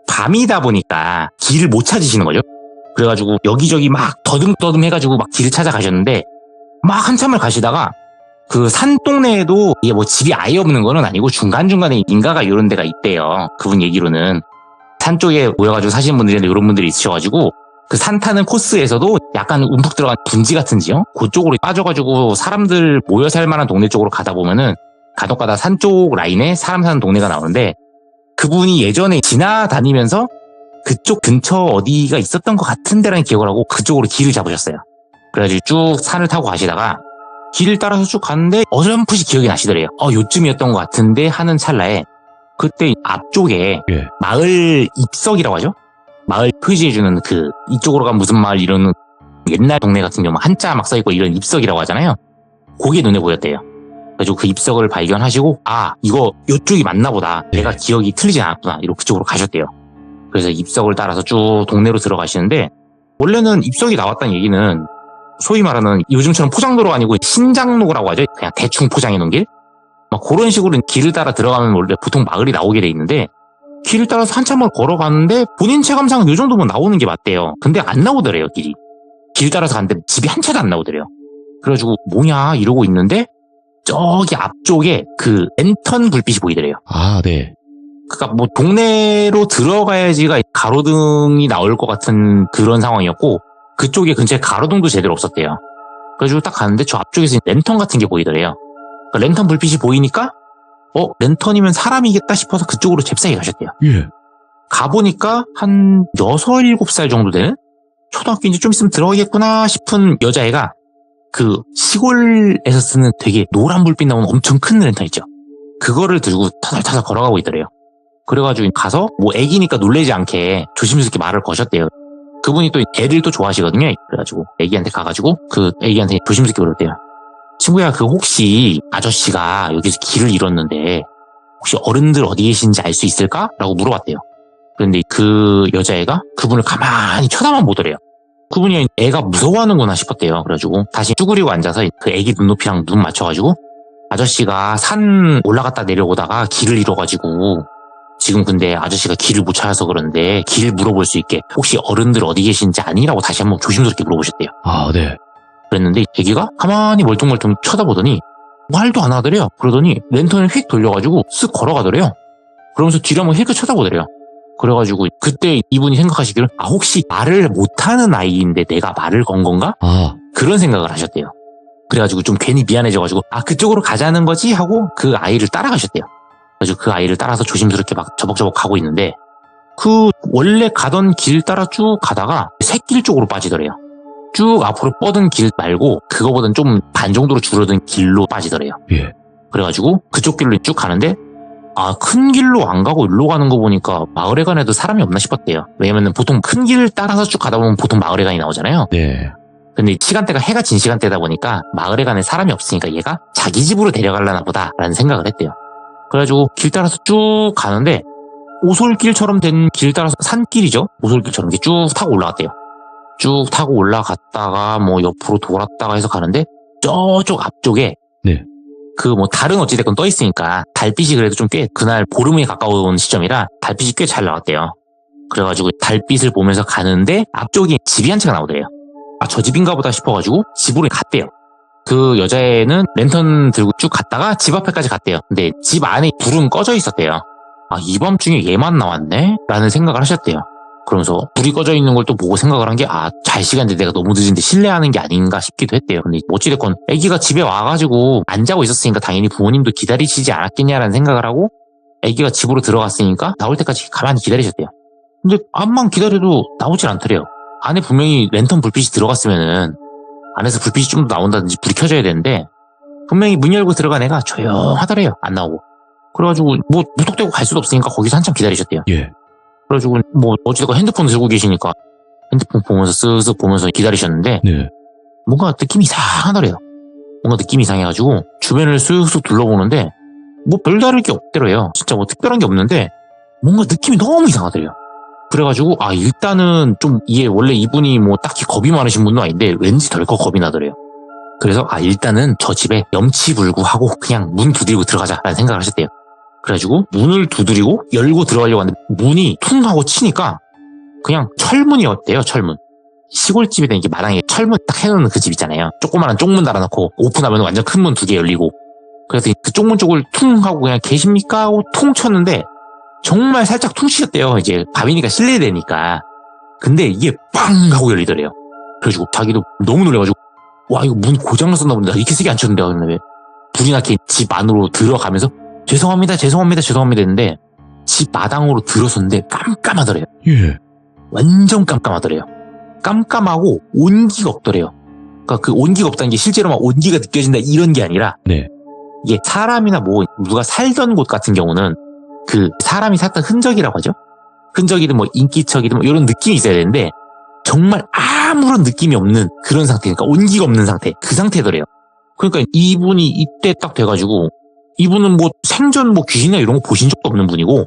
밤이다 보니까 길을 못 찾으시는 거죠. 그래가지고 여기저기 막 더듬더듬 해가지고 막 길을 찾아가셨는데 막 한참을 가시다가 그 산 동네에도 이게 뭐 집이 아예 없는 거는 아니고 중간중간에 인가가 이런 데가 있대요. 그분 얘기로는 산 쪽에 모여가지고 사시는 분들인데 이런 분들이 있으셔가지고 그 산 타는 코스에서도 약간 움푹 들어간 분지 같은 지역 그쪽으로 빠져가지고 사람들 모여 살 만한 동네 쪽으로 가다 보면은 간혹가다 산 쪽 라인에 사람 사는 동네가 나오는데 그분이 예전에 지나다니면서 그쪽 근처 어디가 있었던 것 같은 데라는 기억을 하고 그쪽으로 길을 잡으셨어요. 그래가지고 쭉 산을 타고 가시다가 길을 따라서 쭉 갔는데 어렴풋이 기억이 나시더래요. 요쯤이었던 것 같은데 하는 찰나에 그때 앞쪽에 예. 마을 입석이라고 하죠. 마을 표시해주는 그 이쪽으로 가면 무슨 마을 이런 옛날 동네 같은 경우 한자 막 써있고 이런 입석이라고 하잖아요. 그게 눈에 보였대요. 그래서 그 입석을 발견하시고 이거 이쪽이 맞나 보다. 내가 기억이 틀리지 않았구나. 이러고 그쪽으로 가셨대요. 그래서 입석을 따라서 쭉 동네로 들어가시는데 원래는 입석이 나왔다는 얘기는 소위 말하는 요즘처럼 포장도로가 아니고 신장로라고 하죠. 그냥 대충 포장해 놓은 길. 막 그런 식으로 길을 따라 들어가면 원래 보통 마을이 나오게 돼 있는데 길을 따라서 한참을 걸어가는데 본인 체감상 이 정도면 나오는 게 맞대요. 근데 안 나오더래요, 길이. 길 따라서 갔는데 집이 한 채도 안 나오더래요. 그래가지고 뭐냐 이러고 있는데 저기 앞쪽에 그 랜턴 불빛이 보이더래요. 네. 그러니까 뭐 동네로 들어가야지가 가로등이 나올 것 같은 그런 상황이었고 그쪽에 근처에 가로등도 제대로 없었대요. 그래가지고 딱 가는데 저 앞쪽에서 랜턴 같은 게 보이더래요. 그러니까 랜턴 불빛이 보이니까 랜턴이면 사람이겠다 싶어서 그쪽으로 잽싸게 가셨대요. 예. 가보니까 한 6, 7살 정도 되는 초등학교인지 좀 있으면 들어가겠구나 싶은 여자애가 그 시골에서 쓰는 되게 노란 불빛 나오는 엄청 큰 랜턴 있죠. 그거를 들고 타살타살 걸어가고 있더래요. 그래가지고 가서 뭐 애기니까 놀라지 않게 조심스럽게 말을 거셨대요. 그분이 또 애들 또 좋아하시거든요. 그래가지고 애기한테 가가지고 그 애기한테 조심스럽게 물었대요. 친구야, 그 혹시 아저씨가 여기서 길을 잃었는데 혹시 어른들 어디 계신지 알 수 있을까? 라고 물어봤대요. 그런데 그 여자애가 그분을 가만히 쳐다만 보더래요. 그분이 애가 무서워하는구나 싶었대요. 그래가지고 다시 쭈그리고 앉아서 그 애기 눈높이랑 눈 맞춰가지고 아저씨가 산 올라갔다 내려오다가 길을 잃어가지고 지금 근데 아저씨가 길을 못 찾아서 그런데 길 물어볼 수 있게 혹시 어른들 어디 계신지 아니라고 다시 한번 조심스럽게 물어보셨대요. 네. 그랬는데 애기가 가만히 멀뚱멀뚱 쳐다보더니 말도 안 하더래요. 그러더니 랜턴을 휙 돌려가지고 쓱 걸어가더래요. 그러면서 뒤를 한번 힐끗 쳐다보더래요. 그래가지고 그때 이분이 생각하시기를 혹시 말을 못하는 아이인데 내가 말을 건 건가? 그런 생각을 하셨대요. 그래가지고 좀 괜히 미안해져가지고 그쪽으로 가자는 거지? 하고 그 아이를 따라가셨대요. 그래서 그 아이를 따라서 조심스럽게 막 저벅저벅 가고 있는데 그 원래 가던 길 따라 쭉 가다가 샛길 쪽으로 빠지더래요. 쭉 앞으로 뻗은 길 말고 그거보다는 좀 반 정도로 줄어든 길로 빠지더래요. 예. 그래가지고 그쪽 길로 쭉 가는데 큰 길로 안 가고 일로 가는 거 보니까 마을회관에도 사람이 없나 싶었대요. 왜냐면은 보통 큰 길 따라서 쭉 가다 보면 보통 마을회관이 나오잖아요. 네. 근데 시간대가 해가 진 시간대다 보니까 마을회관에 사람이 없으니까 얘가 자기 집으로 데려가려나 보다라는 생각을 했대요. 그래가지고 길 따라서 쭉 가는데 오솔길처럼 된 길 따라서 산길이죠. 오솔길처럼 이렇게 쭉 타고 올라갔대요. 쭉 타고 올라갔다가 뭐 옆으로 돌았다가 해서 가는데 저쪽 앞쪽에 네. 그 뭐 달은 어찌됐건 떠 있으니까 달빛이 그래도 좀 꽤 그날 보름에 가까운 시점이라 달빛이 꽤 잘 나왔대요. 그래가지고 달빛을 보면서 가는데 앞쪽에 집이 한 채가 나오더래요. 저 집인가 보다 싶어가지고 집으로 갔대요. 그 여자애는 랜턴 들고 쭉 갔다가 집 앞에까지 갔대요. 근데 집 안에 불은 꺼져 있었대요. 이 밤중에 얘만 나왔네? 라는 생각을 하셨대요. 그러면서 불이 꺼져 있는 걸 또 보고 생각을 한 게 잘 시간인데 내가 너무 늦은데 실례하는 게 아닌가 싶기도 했대요. 근데 어찌됐건 애기가 집에 와가지고 안 자고 있었으니까 당연히 부모님도 기다리시지 않았겠냐라는 생각을 하고 애기가 집으로 들어갔으니까 나올 때까지 가만히 기다리셨대요. 근데 암만 기다려도 나오질 않더래요. 안에 분명히 랜턴 불빛이 들어갔으면은 안에서 불빛이 좀 더 나온다든지 불이 켜져야 되는데 분명히 문 열고 들어간 애가 조용하더래요. 안 나오고. 그래가지고 뭐 무턱대고 갈 수도 없으니까 거기서 한참 기다리셨대요. 예. 그래가지고 뭐 어찌됐건 핸드폰 들고 계시니까 핸드폰 보면서 쓱쓱 보면서 기다리셨는데 네. 뭔가 느낌이 이상하더래요. 뭔가 느낌이 이상해가지고 주변을 쓱쓱 둘러보는데 뭐 별다를 게 없더래요. 진짜 뭐 특별한 게 없는데 뭔가 느낌이 너무 이상하더래요. 그래가지고 일단은 좀 이게 원래 이분이 뭐 딱히 겁이 많으신 분도 아닌데 왠지 덜컥 겁이 나더래요. 그래서 일단은 저 집에 염치불구하고 그냥 문 두드리고 들어가자라는 생각을 하셨대요. 그래가지고 문을 두드리고 열고 들어가려고 하는데 문이 퉁 하고 치니까 그냥 철문이었대요. 철문. 시골집에 이게 마당에 철문 딱 해놓는 그 집 있잖아요. 조그마한 쪽문 달아놓고 오픈하면 완전 큰 문 2개 열리고 그래서 그 쪽문 쪽을 퉁 하고 그냥 계십니까? 하고 퉁 쳤는데 정말 살짝 퉁 치셨대요. 이제 밤이니까 실내되니까. 근데 이게 빵 하고 열리더래요. 그래가지고 자기도 너무 놀래가지고 이거 문 고장났었나 본데 이렇게 세게 안 쳤는데 왜 불이 나게 집 안으로 들어가면서 죄송합니다 했는데 집 마당으로 들어섰는데 깜깜하더래요. 예. 완전 깜깜하더래요. 깜깜하고 온기가 없더래요. 그러니까 그 온기가 없다는 게 실제로 막 온기가 느껴진다 이런 게 아니라 네. 이게 사람이나 뭐 누가 살던 곳 같은 경우는 그 사람이 살던 흔적이라고 하죠. 흔적이든 뭐 인기척이든 뭐 이런 느낌이 있어야 되는데 정말 아무런 느낌이 없는 그런 상태, 그러니까 온기가 없는 상태, 그 상태더래요. 그러니까 이분이 이때 딱 돼가지고 이분은 뭐 생전 뭐 귀신이나 이런 거 보신 적도 없는 분이고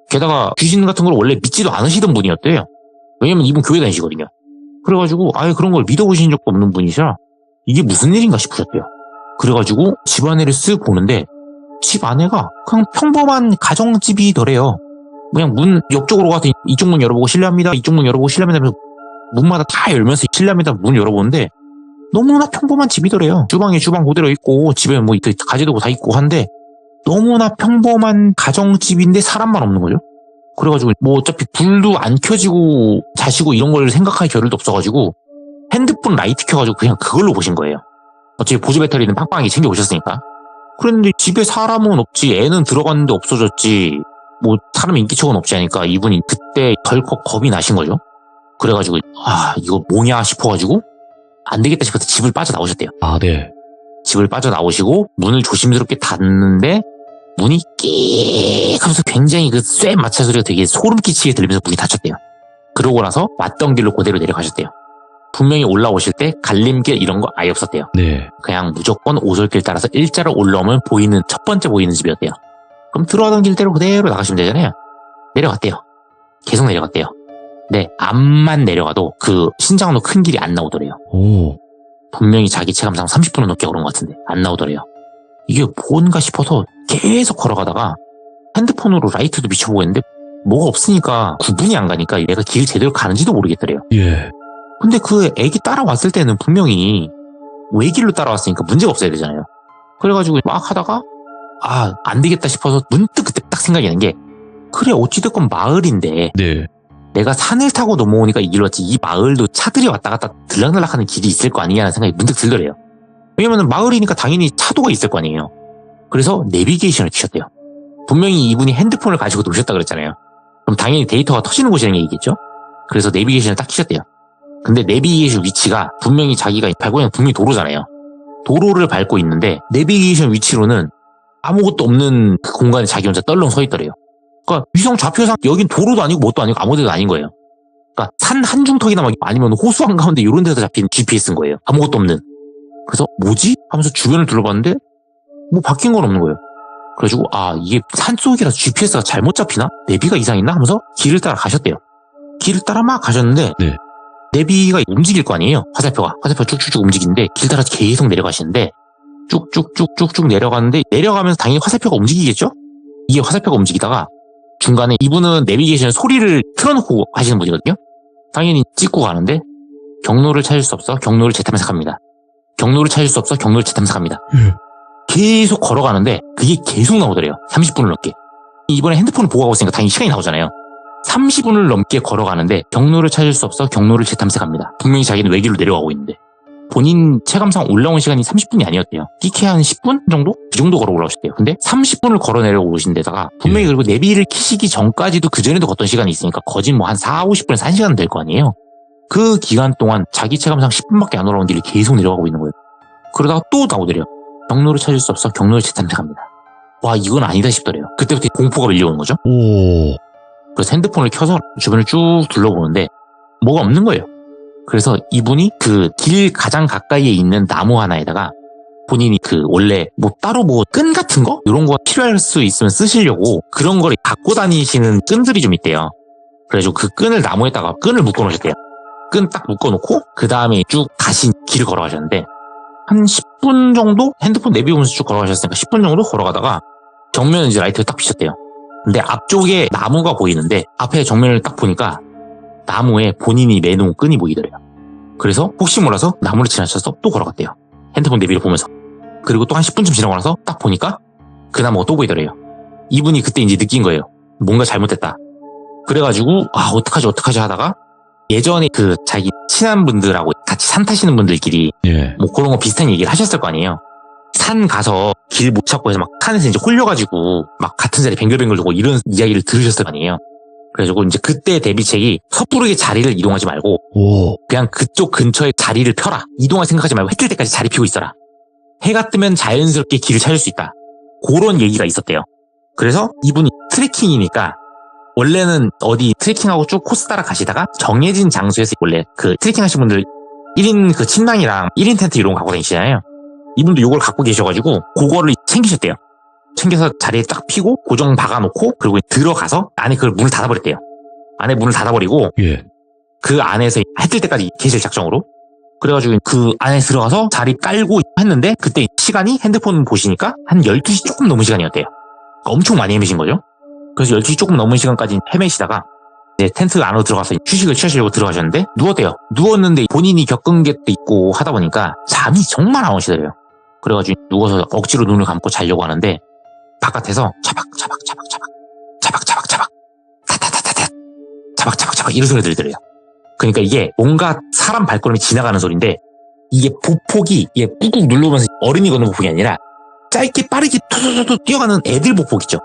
게다가 귀신 같은 걸 원래 믿지도 않으시던 분이었대요. 왜냐면 이분 교회 다니시거든요. 그래가지고 아예 그런 걸 믿어보신 적도 없는 분이시라 이게 무슨 일인가 싶으셨대요. 그래가지고 집 안에를 쓱 보는데 집 안에가 그냥 평범한 가정집이더래요. 그냥 문 옆쪽으로 가서 이쪽 문 열어보고 실례합니다. 이쪽 문 열어보고 실례합니다. 하면서 문마다 다 열면서 실례합니다. 문 열어보는데 너무나 평범한 집이더래요. 주방에 주방 그대로 있고 집에 뭐 가재도구 다 있고 한데 너무나 평범한 가정집인데 사람만 없는 거죠. 그래가지고 뭐 어차피 불도 안 켜지고 자시고 이런 걸 생각할 겨를도 없어가지고 핸드폰 라이트 켜가지고 그냥 그걸로 보신 거예요. 어차피 보조 배터리는 빵빵하게 챙겨오셨으니까. 그랬는데 집에 사람은 없지, 애는 들어갔는데 없어졌지, 뭐 사람 인기척은 없지 하니까 이분이 그때 덜컥 겁이 나신 거죠. 그래가지고 이거 뭐냐 싶어가지고 안 되겠다 싶어서 집을 빠져나오셨대요. 아, 네. 집을 빠져나오시고 문을 조심스럽게 닫는데 문이 끼익 하면서 굉장히 그 쇠 마찰 소리가 되게 소름 끼치게 들리면서 문이 닫혔대요. 그러고 나서 왔던 길로 그대로 내려가셨대요. 분명히 올라오실 때 갈림길 이런 거 아예 없었대요. 네. 그냥 무조건 오솔길 따라서 일자로 올라오면 보이는 첫 번째 보이는 집이었대요. 그럼 들어가던 길대로 그대로 나가시면 되잖아요. 내려갔대요. 계속 내려갔대요. 네, 앞만 내려가도 그 신장로 큰 길이 안 나오더래요. 오. 분명히 자기 체감상 30분은 넘게 걸은 것 같은데 안 나오더래요. 이게 뭔가 싶어서 계속 걸어가다가 핸드폰으로 라이트도 비춰보고 했는데 뭐가 없으니까 구분이 안 가니까 얘가 길 제대로 가는지도 모르겠더래요. 예. 근데 그 애기 따라왔을 때는 분명히 외길로 따라왔으니까 문제가 없어야 되잖아요. 그래가지고 막 하다가 안 되겠다 싶어서 문득 그때 딱 생각이 나는 게 그래 어찌됐건 마을인데 네. 내가 산을 타고 넘어오니까 이 길로 왔지 이 마을도 차들이 왔다 갔다 들락날락하는 길이 있을 거 아니냐는 생각이 문득 들더래요. 왜냐면 마을이니까 당연히 차도가 있을 거 아니에요. 그래서 내비게이션을 켜셨대요. 분명히 이분이 핸드폰을 가지고 노셨다 그랬잖아요. 그럼 당연히 데이터가 터지는 곳이라는 얘기겠죠? 그래서 내비게이션을 딱 켜셨대요. 근데 내비게이션 위치가 분명히 자기가 밟고 있는 분명히 도로잖아요. 도로를 밟고 있는데 내비게이션 위치로는 아무것도 없는 그 공간에 자기 혼자 떨렁 서 있더래요. 그러니까 위성 좌표상 여긴 도로도 아니고 뭣도 아니고 아무 데도 아닌 거예요. 그러니까 산 한중턱이나 막 아니면 호수 한가운데 이런 데서 잡힌 GPS인 거예요. 아무것도 없는. 그래서 뭐지? 하면서 주변을 둘러봤는데 뭐 바뀐 건 없는 거예요. 그래가지고 이게 산속이라서 GPS가 잘못 잡히나? 내비가 이상했나? 하면서 길을 따라 가셨대요. 길을 따라 막 가셨는데 네. 내비가 움직일 거 아니에요. 화살표가 쭉쭉쭉 움직이는데 길 따라 계속 내려가시는데 쭉쭉쭉쭉쭉 내려가는데 내려가면서 당연히 화살표가 움직이겠죠? 이게 화살표가 움직이다가 중간에 이분은 내비게이션 소리를 틀어놓고 하시는 분이거든요. 당연히 찍고 가는데 경로를 찾을 수 없어 경로를 재탐색합니다. 경로를 찾을 수 없어 경로를 재탐색합니다. 계속 걸어가는데 그게 계속 나오더래요. 30분을 넘게. 이번에 핸드폰을 보고 가고 있으니까 당연히 시간이 나오잖아요. 30분을 넘게 걸어가는데 경로를 찾을 수 없어 경로를 재탐색합니다. 분명히 자기는 외길로 내려가고 있는데 본인 체감상 올라온 시간이 30분이 아니었대요. 끼케 한 10분 정도? 그 정도 걸어 올라오셨대요. 근데 30분을 걸어 내려오신 데다가 분명히 그리고 내비를 키시기 전까지도 그전에도 걷던 시간이 있으니까 거진 뭐 한 40-50분에서 1시간 될 거 아니에요. 그 기간 동안 자기 체감상 10분밖에 안 올라온 길을 계속 내려가고 있는 거예요. 그러다가 또 나오더래요. 경로를 찾을 수 없어 경로를 재탐색합니다. 와 이건 아니다 싶더래요. 그때부터 공포가 밀려오는 거죠. 오. 그래서 핸드폰을 켜서 주변을 쭉 둘러보는데 뭐가 없는 거예요. 그래서 이분이 그 길 가장 가까이에 있는 나무 하나에다가 본인이 그 원래 뭐 따로 뭐 끈 같은 거? 이런 거 필요할 수 있으면 쓰시려고 그런 걸 갖고 다니시는 끈들이 좀 있대요. 그래가지고 그 끈을 나무에다가 끈을 묶어 놓으셨대요. 끈 딱 묶어 놓고 그 다음에 쭉 다시 길을 걸어가셨는데 한 10분 정도 핸드폰 내비 보면서 쭉 걸어가셨으니까 10분 정도 걸어가다가 정면에 이제 라이트를 딱 비쳤대요. 근데 앞쪽에 나무가 보이는데 앞에 정면을 딱 보니까 나무에 본인이 매놓은 끈이 보이더래요. 그래서 혹시 몰라서 나무를 지나쳐서 또 걸어갔대요. 핸드폰 내비를 보면서. 그리고 또 한 10분쯤 지나고 나서 딱 보니까 그 나무가 또 보이더래요. 이분이 그때 이제 느낀 거예요. 뭔가 잘못됐다. 그래가지고 어떡하지 하다가 예전에 그 자기 친한 분들하고 같이 산 타시는 분들끼리 예. 뭐 그런 거 비슷한 얘기를 하셨을 거 아니에요. 산 가서 길 못 찾고 해서 막 산에서 이제 홀려가지고 막 같은 자리에 뱅글뱅글 돌고 이런 이야기를 들으셨을 거 아니에요. 그래가지고 이제 그때 대비책이 섣부르게 자리를 이동하지 말고 오. 그냥 그쪽 근처에 자리를 펴라. 이동할 생각하지 말고 해 뜰 때까지 자리 피고 있어라. 해가 뜨면 자연스럽게 길을 찾을 수 있다. 그런 얘기가 있었대요. 그래서 이분이 트레킹이니까 원래는 어디 트레킹하고 쭉 코스 따라 가시다가 정해진 장소에서 원래 그 트레킹 하신 분들 1인 그 침낭이랑 1인 텐트 이런 거 갖고 다니시잖아요. 이분도 요걸 갖고 계셔가지고 그거를 챙기셨대요. 챙겨서 자리에 딱 피고 고정 박아놓고 그리고 들어가서 안에 그걸 문을 닫아버렸대요. 안에 문을 닫아버리고 예. 그 안에서 해 뜰 때까지 계실 작정으로. 그래가지고 그 안에 들어가서 자리 깔고 했는데 그때 시간이 핸드폰 보시니까 한 12시 조금 넘은 시간이었대요. 엄청 많이 헤매신 거죠. 그래서 12시 조금 넘은 시간까지 헤매시다가 이제 텐트 안으로 들어가서 휴식을 취하시려고 들어가셨는데 누웠대요. 누웠는데 본인이 겪은 게 또 있고 하다 보니까 잠이 정말 안 오시더래요. 그래가지고 누워서 억지로 눈을 감고 자려고 하는데 바깥에서 차박차박차박차박 차박차박차박 타타타타타 차박차박차박 이런 소리 들리더래요. 그러니까 이게 뭔가 사람 발걸음이 지나가는 소리인데 이게 보폭이 이게 꾹꾹 누르면서 어른이 걷는 보폭이 아니라 짧게 빠르게 투투투투 뛰어가는 애들 보폭 있죠.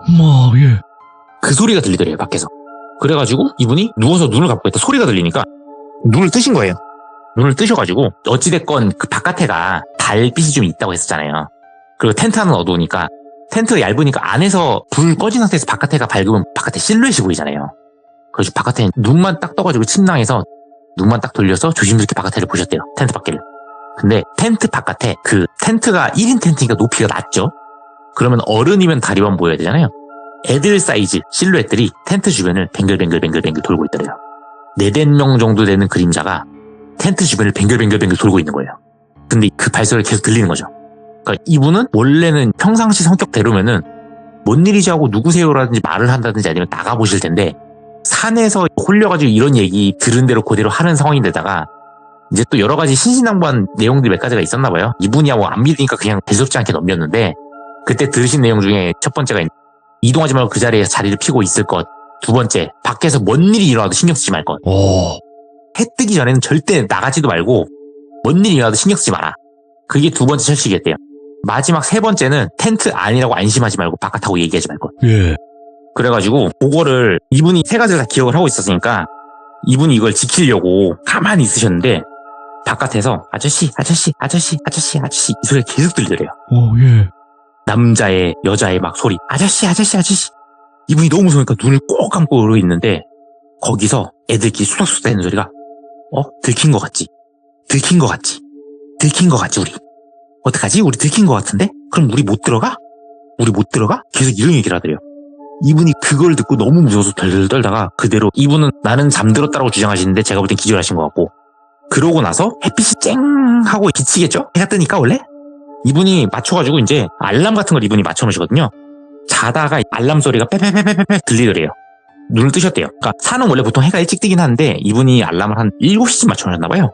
예. 그 소리가 들리더래요 밖에서. 그래가지고 이분이 누워서 눈을 감고 있다 소리가 들리니까 눈을 뜨신 거예요. 눈을 뜨셔가지고 어찌됐건 그 바깥에가 달빛이 좀 있다고 했었잖아요. 그리고 텐트 안은 어두우니까 텐트가 얇으니까 안에서 불 꺼진 상태에서 바깥에가 밝으면 바깥에 실루엣이 보이잖아요. 그래서 바깥에 눈만 딱 떠가지고 침낭에서 눈만 딱 돌려서 조심스럽게 바깥에를 보셨대요. 텐트 밖에를. 근데 텐트 바깥에 그 텐트가 1인 텐트니까 높이가 낮죠. 그러면 어른이면 다리만 보여야 되잖아요. 애들 사이즈 실루엣들이 텐트 주변을 뱅글뱅글뱅글뱅글 돌고 있더래요. 4~5명 정도 되는 그림자가 텐트 주변을 뱅글뱅글뱅글 돌고 있는 거예요. 근데 그 발소리가 계속 들리는 거죠. 그러니까 이분은 원래는 평상시 성격대로면은 뭔 일이지 하고 누구세요라든지 말을 한다든지 아니면 나가보실 텐데 산에서 홀려가지고 이런 얘기 들은 대로 그대로 하는 상황인데다가 이제 또 여러 가지 신신당부한 내용들이 몇 가지가 있었나 봐요. 이분이야 뭐 안 믿으니까 그냥 대수롭지 않게 넘겼는데 그때 들으신 내용 중에 첫 번째가 이동하지 말고 그 자리에 자리를 피고 있을 것. 두 번째, 밖에서 뭔 일이 일어나도 신경 쓰지 말 것. 오. 해 뜨기 전에는 절대 나가지도 말고 뭔 일이 일어나도 신경 쓰지 마라. 그게 두 번째 철칙이었대요. 마지막 세 번째는 텐트 안이라고 안심하지 말고 바깥하고 얘기하지 말 것. 예. 그래가지고 그거를 이분이 세 가지를 다 기억을 하고 있었으니까 이분이 이걸 지키려고 가만히 있으셨는데 바깥에서 아저씨 이 소리가 계속 들리더래요. 오, 예. 남자의 여자의 막 소리 아저씨 이분이 너무 무서우니까 눈을 꼭 감고 그러고 있는데 거기서 애들끼리 수닥수닥 대는 소리가 들킨 것 같지 우리 어떡하지 우리 들킨 것 같은데 그럼 우리 못 들어가 계속 이런 얘기를 하더래요. 이분이 그걸 듣고 너무 무서워서 덜덜 떨다가 그대로 이분은 나는 잠들었다고 주장하시는데 제가 볼 땐 기절하신 것 같고 그러고 나서 햇빛이 쨍 하고 비치겠죠? 해가 뜨니까 원래? 이분이 맞춰가지고 이제 알람 같은 걸 이분이 맞춰놓으시거든요. 자다가 알람 소리가 빼빼빼빼빼 들리더래요. 눈을 뜨셨대요. 그러니까 산은 원래 보통 해가 일찍 뜨긴 하는데 이분이 알람을 한 7시쯤 맞춰놓으셨나봐요.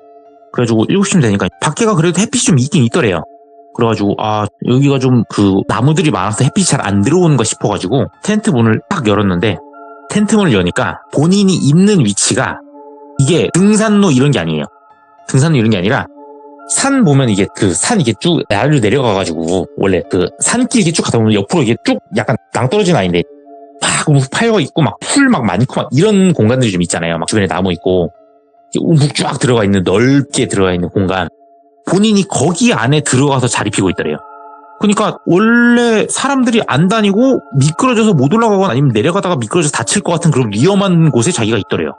그래가지고 7시쯤 되니까 밖에가 그래도 햇빛이 좀 있긴 있더래요. 그래가지고 여기가 좀 그 나무들이 많아서 햇빛이 잘 안 들어오는 거 싶어가지고 텐트 문을 딱 열었는데 텐트 문을 여니까 본인이 있는 위치가 이게 등산로 이런 게 아니에요. 등산로 이런 게 아니라 산 보면 이게 그 산 이게 쭉 아래로 내려가가지고 원래 그 산길 이렇게 쭉 가다 보면 옆으로 이게 쭉 약간 낭떠러진 아닌데 막 우묵 파여 있고 막 풀 막 많고 막 이런 공간들이 좀 있잖아요. 막 주변에 나무 있고 우묵 쫙 들어가 있는 넓게 들어가 있는 공간. 본인이 거기 안에 들어가서 자리 피고 있더래요. 그러니까 원래 사람들이 안 다니고 미끄러져서 못 올라가거나 아니면 내려가다가 미끄러져서 다칠 것 같은 그런 위험한 곳에 자기가 있더래요.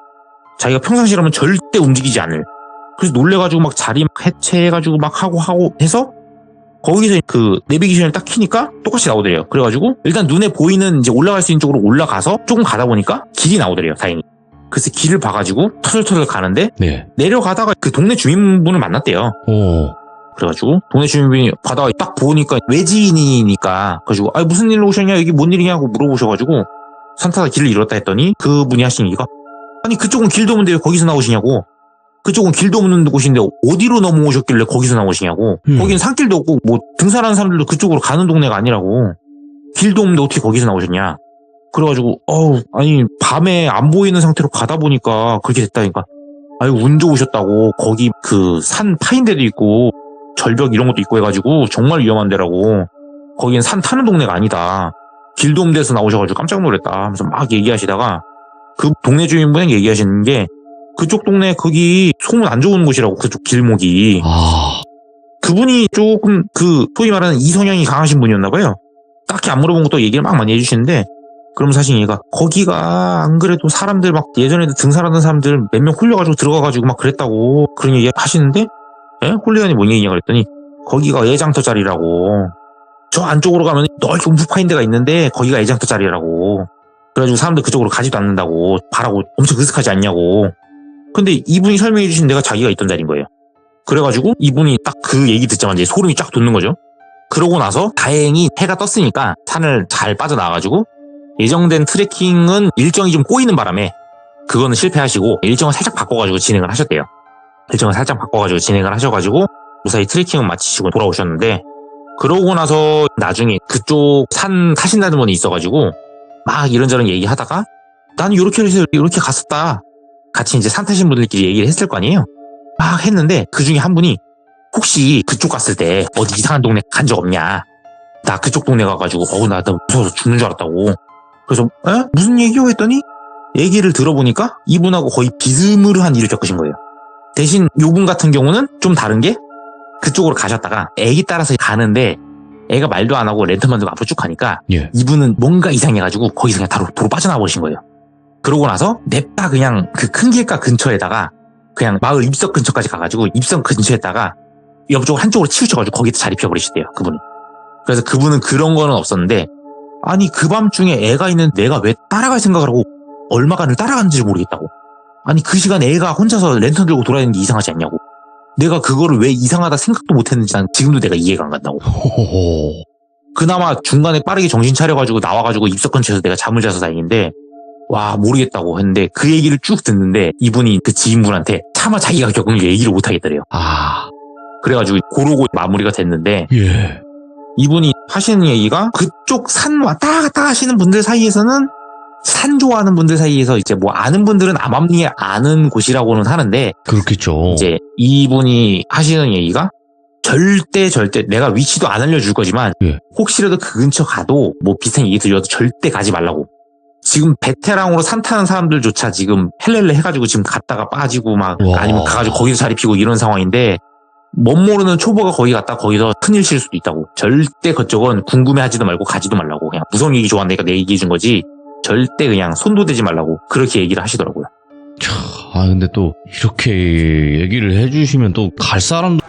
자기가 평상시라면 절대 움직이지 않을. 그래서 놀래가지고 막 자리 막 해체해가지고 막 하고 해서 거기서 그 내비게이션을 딱 키니까 똑같이 나오더래요. 그래가지고 일단 눈에 보이는 이제 올라갈 수 있는 쪽으로 올라가서 조금 가다 보니까 길이 나오더래요. 다행히. 그래서 길을 봐가지고 터덜터덜 가는데 네. 내려가다가 그 동네 주민분을 만났대요. 오. 그래가지고 동네 주민분이 가다가 딱 보니까 외지인이니까 그래가지고 무슨 일로 오셨냐 여기 뭔 일이냐고 물어보셔가지고 산타가 길을 잃었다 했더니 그분이 하신 얘기가 아니 그쪽은 길도 없는데 왜 거기서 나오시냐고 그쪽은 길도 없는 곳인데 어디로 넘어오셨길래 거기서 나오시냐고 거기는 산길도 없고 뭐 등산하는 사람들도 그쪽으로 가는 동네가 아니라고 길도 없는데 어떻게 거기서 나오셨냐 그래가지고 아니 밤에 안 보이는 상태로 가다 보니까 그렇게 됐다니까 운 좋으셨다고 거기 그 산 파인 데도 있고 절벽 이런 것도 있고 해가지고 정말 위험한 데라고. 거기는 산 타는 동네가 아니다. 길도 없는 데서 나오셔가지고 깜짝 놀랐다 하면서 막 얘기하시다가 그 동네 주민분이 얘기하시는 게 그쪽 동네 거기 소문 안 좋은 곳이라고, 그쪽 길목이. 그분이 조금 소위 말하는 이성향이 강하신 분이었나 봐요. 딱히 안 물어본 것도 얘기를 막 많이 해주시는데, 그럼 사실 얘가 거기가 안 그래도 사람들 막 예전에도 등산하던 사람들 몇 명 홀려가지고 들어가가지고 막 그랬다고 그런 얘기 하시는데, 예? 홀리언이 뭔 얘기냐 그랬더니 거기가 애장터 자리라고. 저 안쪽으로 가면 넓게 움푹 파인 데가 있는데 거기가 애장터 자리라고. 그래가지고 사람들 그쪽으로 가지도 않는다고. 바라고 엄청 으슥하지 않냐고. 근데 이분이 설명해 주신 데가 자기가 있던 자리인 거예요. 그래가지고 이분이 딱 그 얘기 듣자마자 소름이 쫙 돋는 거죠. 그러고 나서 다행히 해가 떴으니까 산을 잘 빠져나와가지고 예정된 트레킹은 일정이 좀 꼬이는 바람에 그거는 실패하시고 일정을 살짝 바꿔가지고 진행을 하셨대요. 일정을 살짝 바꿔가지고 진행을 하셔가지고 무사히 트레킹은 마치시고 돌아오셨는데, 그러고 나서 나중에 그쪽 산 타신다는 분이 있어가지고 막 이런저런 얘기하다가 나는 요렇게 해서 이렇게 갔었다. 같이 이제 산 타신 분들끼리 얘기를 했을 거 아니에요. 막 했는데 그 중에 한 분이 혹시 그쪽 갔을 때 어디 이상한 동네 간 적 없냐. 나 그쪽 동네 가가지고 나 무서워서 죽는 줄 알았다고. 그래서 무슨 얘기요? 했더니 얘기를 들어보니까 이분하고 거의 비스무리한 일을 겪으신 거예요. 대신 요분 같은 경우는 좀 다른 게 그쪽으로 가셨다가 애기 따라서 가는데 애가 말도 안 하고 랜턴만 들고 앞으로 쭉 가니까 이분은 뭔가 이상해가지고 거기서 그냥 도로 빠져나와 버리신 거예요. 그러고 나서 냅다 그냥 그 큰 길가 근처에다가 그냥 마을 입석 근처까지 가가지고 입석 근처에다가 옆쪽 한쪽으로 치우쳐가지고 거기다 자리 펴버리시대요, 그분이. 그래서 그분은 그런 거는 없었는데, 아니 그 밤중에 애가 있는 내가 왜 따라갈 생각을 하고 얼마간을 따라갔는지 모르겠다고. 아니 그 시간에 애가 혼자서 랜턴 들고 돌아다니는 게 이상하지 않냐고. 내가 그거를 왜 이상하다 생각도 못했는지 난 지금도 내가 이해가 안 간다고. 그나마 중간에 빠르게 정신 차려가지고 나와가지고 입석 근처에서 내가 잠을 자서 다행인데, 와 모르겠다고 했는데 그 얘기를 쭉 듣는데 이분이 그 지인분한테 차마 자기가 겪은 일 얘기를 못하겠더래요. 그래가지고 고르고 마무리가 됐는데, 이분이 하시는 얘기가 그쪽 산 왔다 갔다 하시는 분들 사이에서는, 산 좋아하는 분들 사이에서 이제 뭐 아는 분들은 암암리에 아는 곳이라고는 하는데, 그렇겠죠. 이제 이분이 하시는 얘기가 절대 내가 위치도 안 알려줄 거지만 혹시라도 그 근처 가도 뭐 비슷한 얘기 들려도 절대 가지 말라고. 지금 베테랑으로 산 타는 사람들조차 지금 헬렐레 해가지고 지금 갔다가 빠지고 막 아니면 가가지고 거기서 자리 피고 이런 상황인데, 멋 모르는 초보가 거기 갔다 거기서 큰일 칠 수도 있다고. 절대 그쪽은 궁금해하지도 말고 가지도 말라고. 그냥 무서운 얘기 좋아하니까 내 얘기해 준 거지 절대 그냥 손도 대지 말라고 그렇게 얘기를 하시더라고요. 근데 또 이렇게 얘기를 해주시면 또 갈 사람도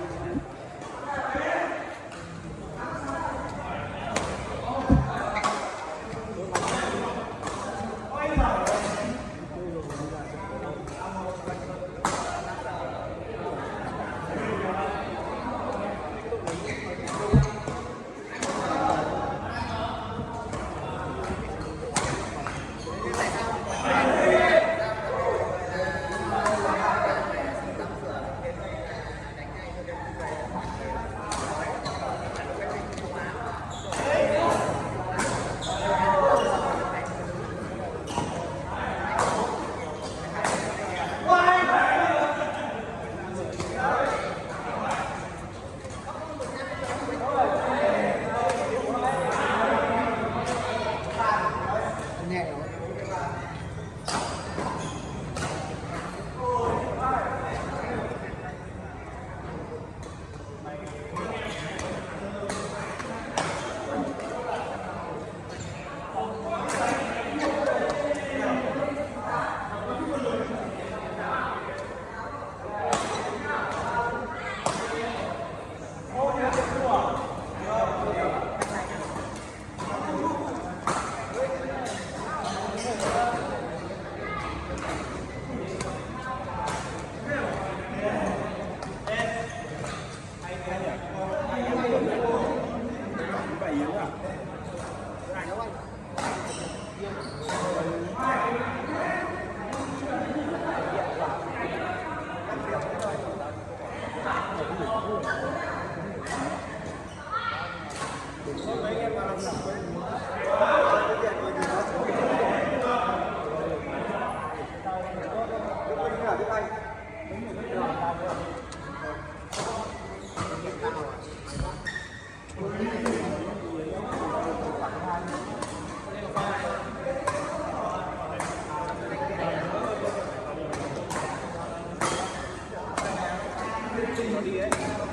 Hãy subscribe cho kênh Ghiền Mì Gõ để không bỏ lỡ 어디에?